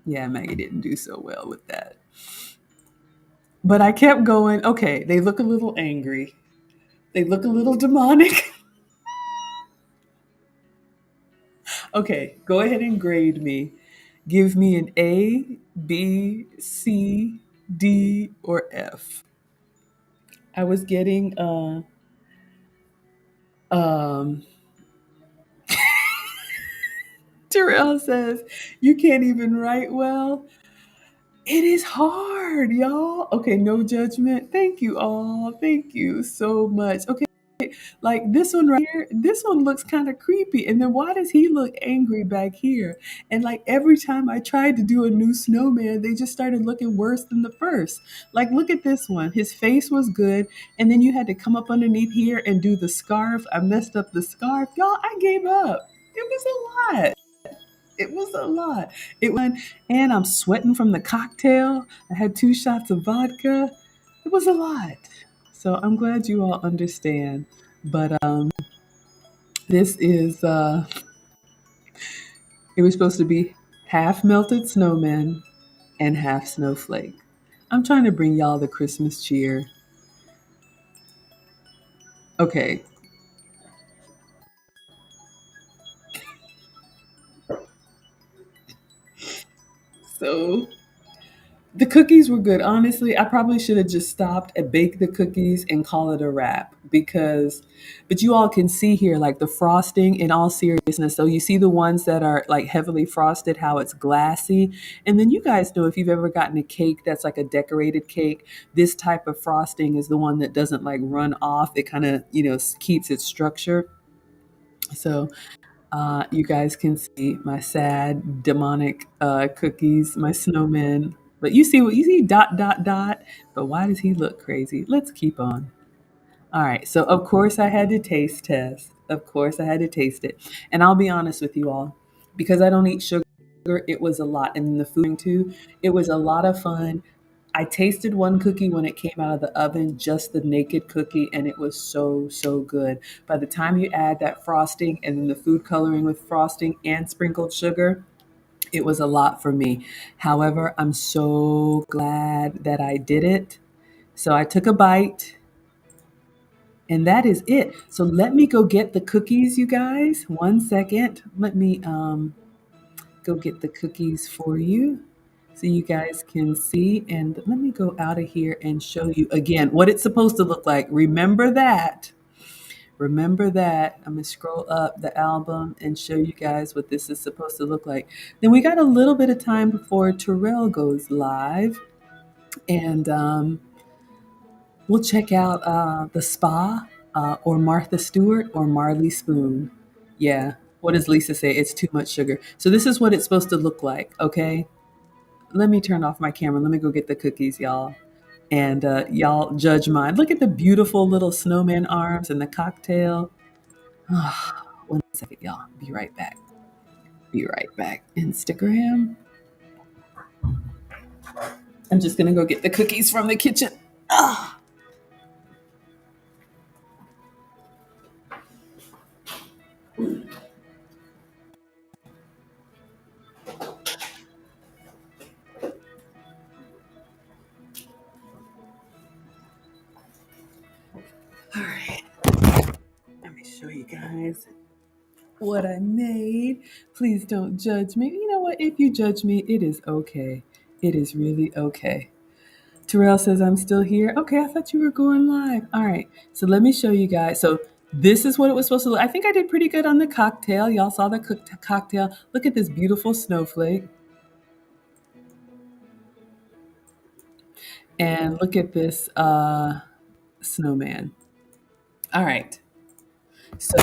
Yeah, Maggie didn't do so well with that. But I kept going. Okay, they look a little angry. They look a little demonic. Okay, go ahead and grade me. Give me an A, B, C, D, or F. I was getting um Terrell says, you can't even write well. It is hard, y'all. Okay, no judgment. Thank you all. Thank you so much. Okay, like this one right here, this one looks kind of creepy. And then why does he look angry back here? And like every time I tried to do a new snowman, they just started looking worse than the first. Like, look at this one. His face was good. And then you had to come up underneath here and do the scarf. I messed up the scarf. Y'all, I gave up. It was a lot. It was a lot. It went, and I'm sweating from the cocktail. I had 2 shots of vodka. It was a lot. So I'm glad you all understand. But this is it was supposed to be half melted snowman and half snowflake. I'm trying to bring y'all the Christmas cheer. Okay, so the cookies were good. Honestly, I probably should have just stopped and baked the cookies and call it a wrap because, but you all can see here like the frosting in all seriousness. So you see the ones that are like heavily frosted, how it's glassy. And then you guys know if you've ever gotten a cake that's like a decorated cake, this type of frosting is the one that doesn't like run off. It kind of, keeps its structure. So you guys can see my sad demonic cookies, my snowman. But you see what you see dot dot dot. But why does he look crazy? Let's keep on. All right. So of course I had to taste test. Of course I had to taste it. And I'll be honest with you all, because I don't eat sugar, it was a lot. And the food too, it was a lot of fun. I tasted one cookie when it came out of the oven, just the naked cookie, and it was so, so good. By the time you add that frosting and then the food coloring with frosting and sprinkled sugar, it was a lot for me. However, I'm so glad that I did it. So I took a bite, and that is it. So let me go get the cookies, you guys. One second. Let me go get the cookies for you so you guys can see. And let me go out of here and show you again what it's supposed to look like. Remember that. Remember that. I'm going to scroll up the album and show you guys what this is supposed to look like. Then we got a little bit of time before Terrell goes live. And we'll check out The Spa or Martha Stewart or Marley Spoon. Yeah. What does Lisa say? It's too much sugar. So this is what it's supposed to look like, okay? Let me turn off my camera. Let me go get the cookies, y'all. And y'all judge mine. Look at the beautiful little snowman arms and the cocktail. One second, y'all. Be right back. Be right back. Instagram. I'm just going to go get the cookies from the kitchen. Ah. All right. Let me show you guys what I made. Please don't judge me. You know what? If you judge me, it is okay. It is really okay. Terrell says, I'm still here. Okay, I thought you were going live. All right. So let me show you guys. So this is what it was supposed to look. I think I did pretty good on the cocktail. Y'all saw the cocktail. Look at this beautiful snowflake. And look at this snowman. All right. So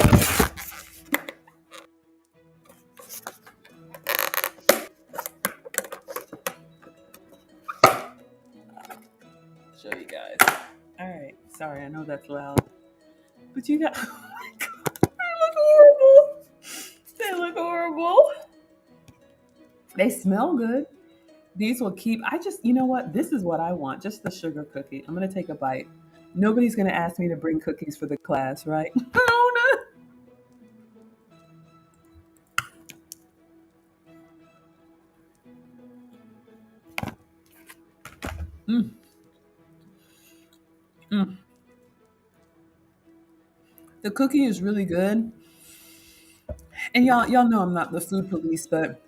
show you guys. All right. Sorry, I know that's loud. But you got, oh my God, they look horrible. They look horrible. They smell good. These will keep, I just, you know what? This is what I want, just the sugar cookie. I'm going to take a bite. Nobody's going to ask me to bring cookies for the class, right? Oh, no. The cookie is really good. And y'all know I'm not the food police, but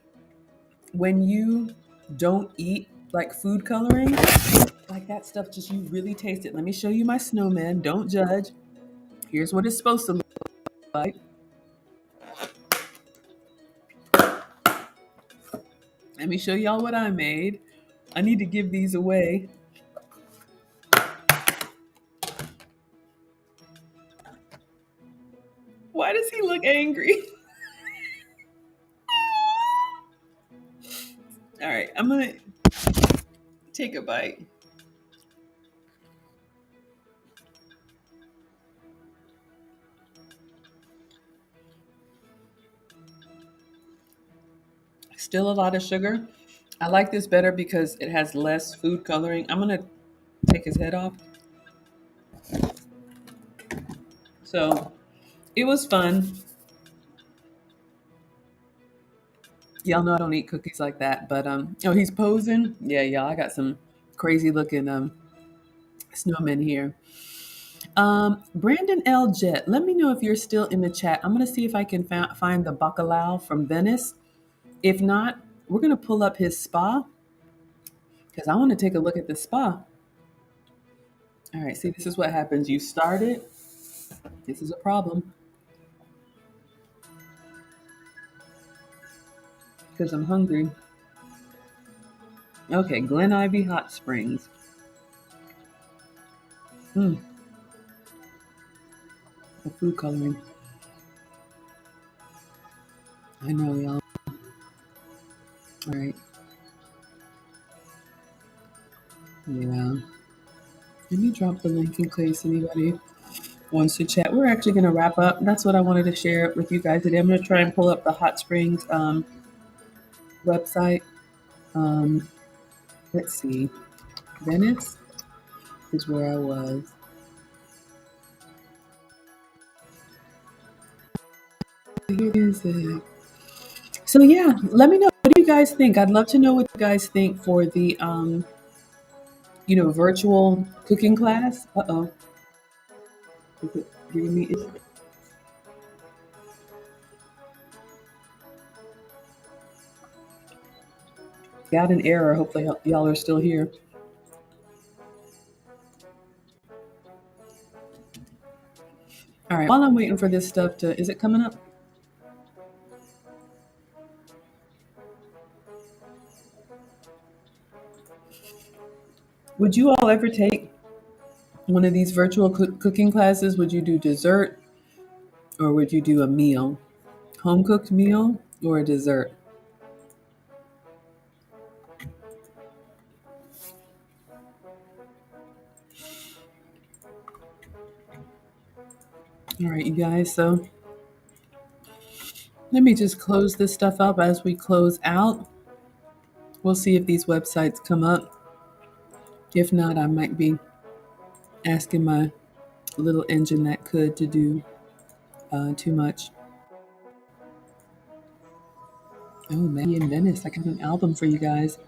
when you don't eat like food coloring, like that stuff, just you really taste it. Let me show you my snowman. Don't judge. Here's what it's supposed to look like. Let me show y'all what I made. I need to give these away. Why does he look angry? All right, I'm gonna take a bite. Still a lot of sugar. I like this better because it has less food coloring. I'm gonna take his head off. So it was fun. Y'all know I don't eat cookies like that, but oh, he's posing. Yeah, y'all, I got some crazy looking snowmen here. Brandon L. Jet, let me know if you're still in the chat. I'm gonna see if I can find the bacalao from Venice. If not, we're gonna pull up his spa because I want to take a look at the spa. All right, see, this is what happens. You start it. This is a problem because I'm hungry. Okay, Glen Ivy Hot Springs. Mm, the food coloring. I know, y'all. All right. Yeah. Let me drop the link in case anybody wants to chat. We're actually going to wrap up. That's what I wanted to share with you guys today. I'm going to try and pull up the Hot Springs website. Um, let's see. Venice is where I was. Here is it. So yeah, let me know. What do you guys think? I'd love to know what you guys think for the virtual cooking class. Uh-oh. Is it giving me got an error. Hopefully y'all are still here. All right. While I'm waiting for this stuff to, is it coming up? Would you all ever take one of these virtual cooking classes? Would you do dessert or would you do a meal? Home cooked meal or a dessert? All right, you guys. So let me just close this stuff up as we close out. We'll see if these websites come up. If not, I might be asking my little engine that could to do too much. Oh, Maggie in Venice. I got an album for you guys.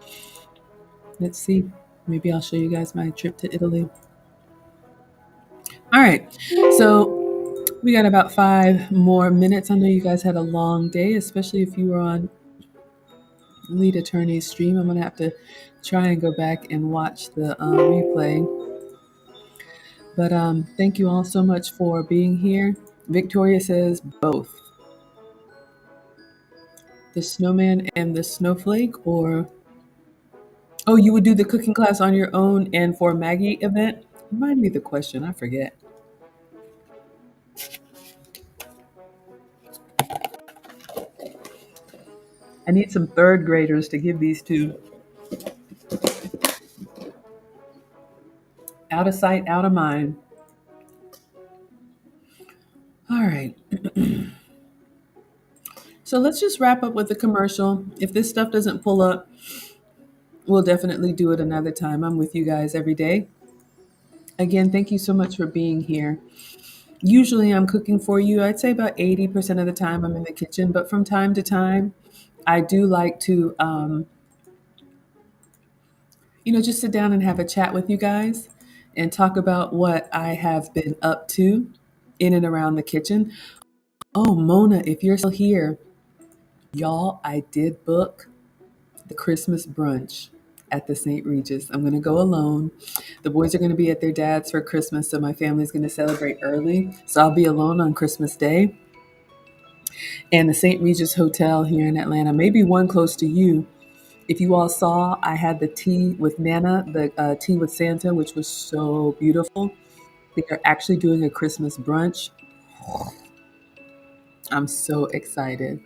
Let's see. Maybe I'll show you guys my trip to Italy. All right. So we got about 5 more minutes. I know you guys had a long day, especially if you were on Lead Attorney's stream. I'm going to have to try and go back and watch the replay. But thank you all so much for being here. Victoria says both. The snowman and the snowflake, or oh, you would do the cooking class on your own and for Maggie event? Remind me the question. I forget. I need some third graders to give these to. Out of sight, out of mind. All right. So let's just wrap up with the commercial. If this stuff doesn't pull up, we'll definitely do it another time. I'm with you guys every day. Again, thank you so much for being here. Usually I'm cooking for you. I'd say about 80% of the time I'm in the kitchen, but from time to time, I do like to, just sit down and have a chat with you guys and talk about what I have been up to. in and around the kitchen. Oh, Mona, if you're still here, y'all, I did book the Christmas brunch at the St. Regis. I'm going to go alone. The boys are going to be at their dad's for Christmas, so my family's going to celebrate early. So I'll be alone on Christmas Day. And the St. Regis Hotel here in Atlanta, maybe one close to you. If you all saw, I had the tea with Nana, the tea with Santa, which was so beautiful. They are actually doing a Christmas brunch. I'm so excited.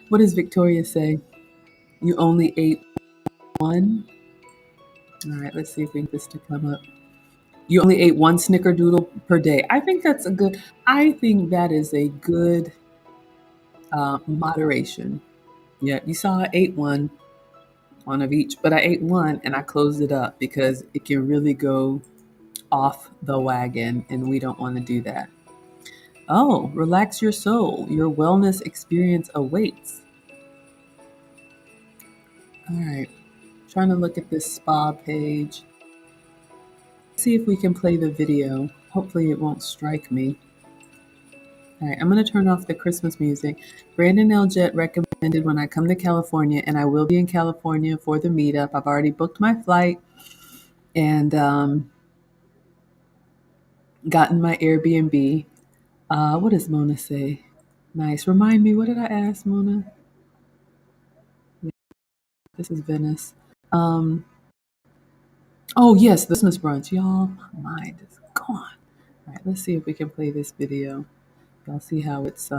What does Victoria say? You only ate one? All right, let's see if we can get this to come up. You only ate one snickerdoodle per day. I think that is a good moderation. Yeah, you saw I ate one of each, but I ate one and I closed it up because it can really go off the wagon and we don't want to do that. Oh, relax your soul. Your wellness experience awaits. All right, trying to look at this spa page. See if we can play the video. Hopefully it won't strike me. All right, I'm going to turn off the Christmas music. Brandon L. Jett recommended when I come to California, and I will be in California for the meetup. I've already booked my flight and gotten my Airbnb. What does Mona say? Nice. Remind me, what did I ask, Mona? This is Venice. Oh, yes, the Christmas brunch. Y'all, my mind is gone. All right, let's see if we can play this video. Y'all see how it's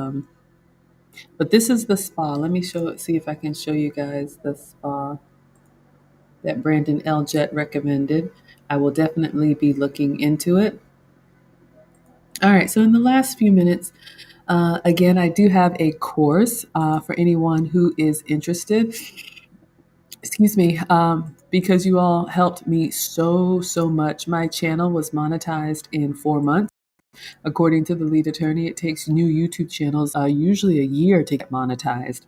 but this is the spa. Let me see if I can show you guys the spa that Brandon L. Jett recommended. I will definitely be looking into it. All right, so in the last few minutes, again, I do have a course for anyone who is interested. Excuse me, because you all helped me so much. My channel was monetized in 4 months. According to the lead attorney, it takes new YouTube channels usually a year to get monetized.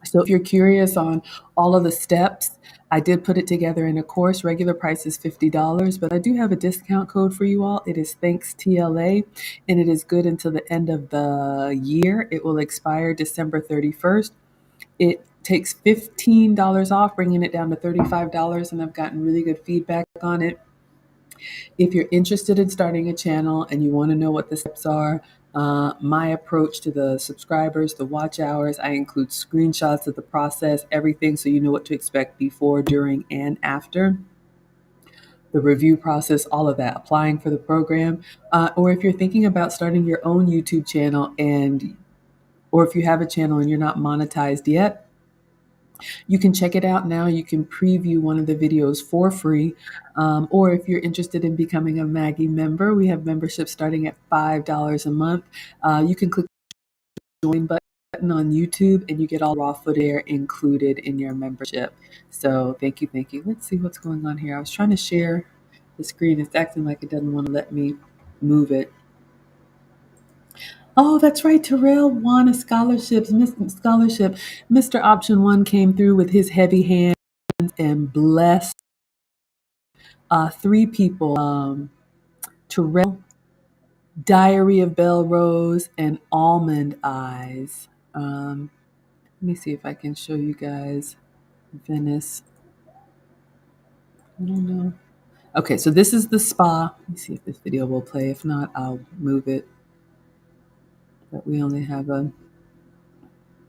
So if you're curious on all of the steps, I did put it together in a course. Regular price is $50, but I do have a discount code for you all. It is Thanks TLA, and it is good until the end of the year. It will expire December 31st. It takes $15 off, bringing it down to $35, and I've gotten really good feedback on it. If you're interested in starting a channel and you want to know what the steps are, my approach to the subscribers, the watch hours, I include screenshots of the process, everything, so you know what to expect before, during, and after. The review process, all of that, applying for the program. Or if you're thinking about starting your own YouTube channel or if you have a channel and you're not monetized yet, you can check it out now. You can preview one of the videos for free. Or if you're interested in becoming a Maggie member, we have memberships starting at $5 a month. You can click the join button on YouTube and you get all raw footage included in your membership. So thank you, thank you. Let's see what's going on here. I was trying to share the screen. It's acting like it doesn't want to let me move it. Oh, that's right. Terrell won a scholarship. Mr. Option One came through with his heavy hand and blessed 3 people, Terrell, Diary of Belle Rose, and Almond Eyes. Let me see if I can show you guys Venice. I don't know. Okay, so this is the spa. Let me see if this video will play. If not, I'll move it. But we only have no,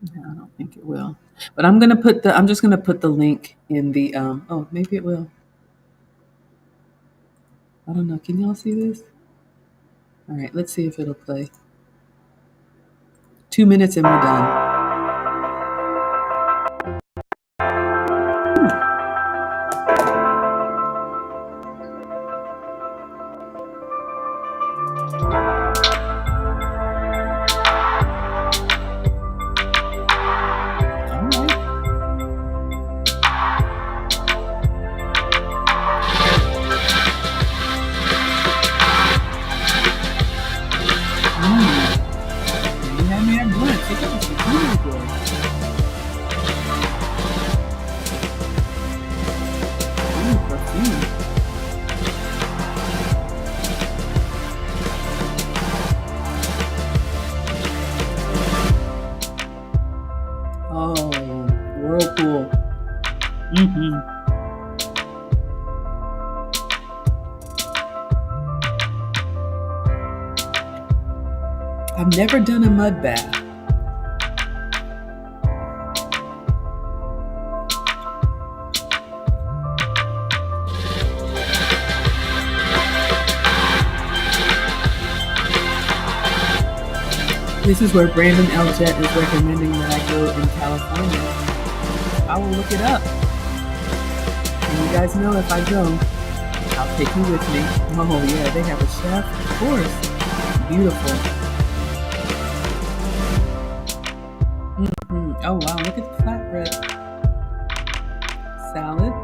I don't think it will. But I'm just gonna put the link in the oh, maybe it will. I don't know. Can y'all see this? All right, let's see if it'll play. 2 minutes and we're done. Hmm. I've never done a mud bath. This is where Brandon Eljet is recommending that I go in California. I will look it up. And you guys know if I go, I'll take you with me. Oh yeah, they have a chef, of course. Beautiful. Oh wow, look at the flatbread. Salad.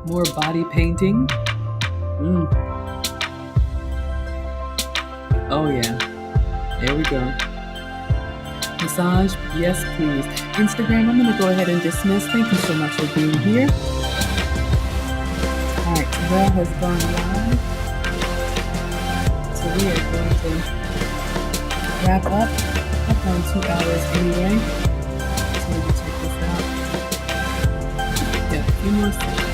More body painting. Mm. Oh yeah, there we go. Massage, yes please. Instagram, I'm gonna go ahead and dismiss. Thank you so much for being here. All right, Terrell has gone live. So we are going to wrap up. I've gone 2 hours anyway. So maybe check this out. Yeah, a few more seconds.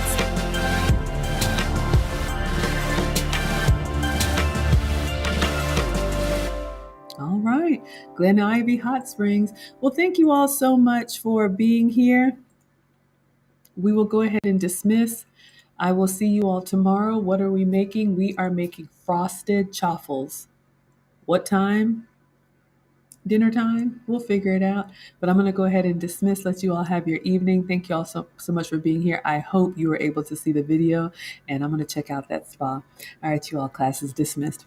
All right, Glen Ivy Hot Springs. Well, thank you all so much for being here. We will go ahead and dismiss. I will see you all tomorrow. What are we making? We are making frosted chaffles. What time? Dinner time? We'll figure it out. But I'm going to go ahead and dismiss. Let you all have your evening. Thank you all so much for being here. I hope you were able to see the video, and I'm going to check out that spa. All right, you all, class is dismissed.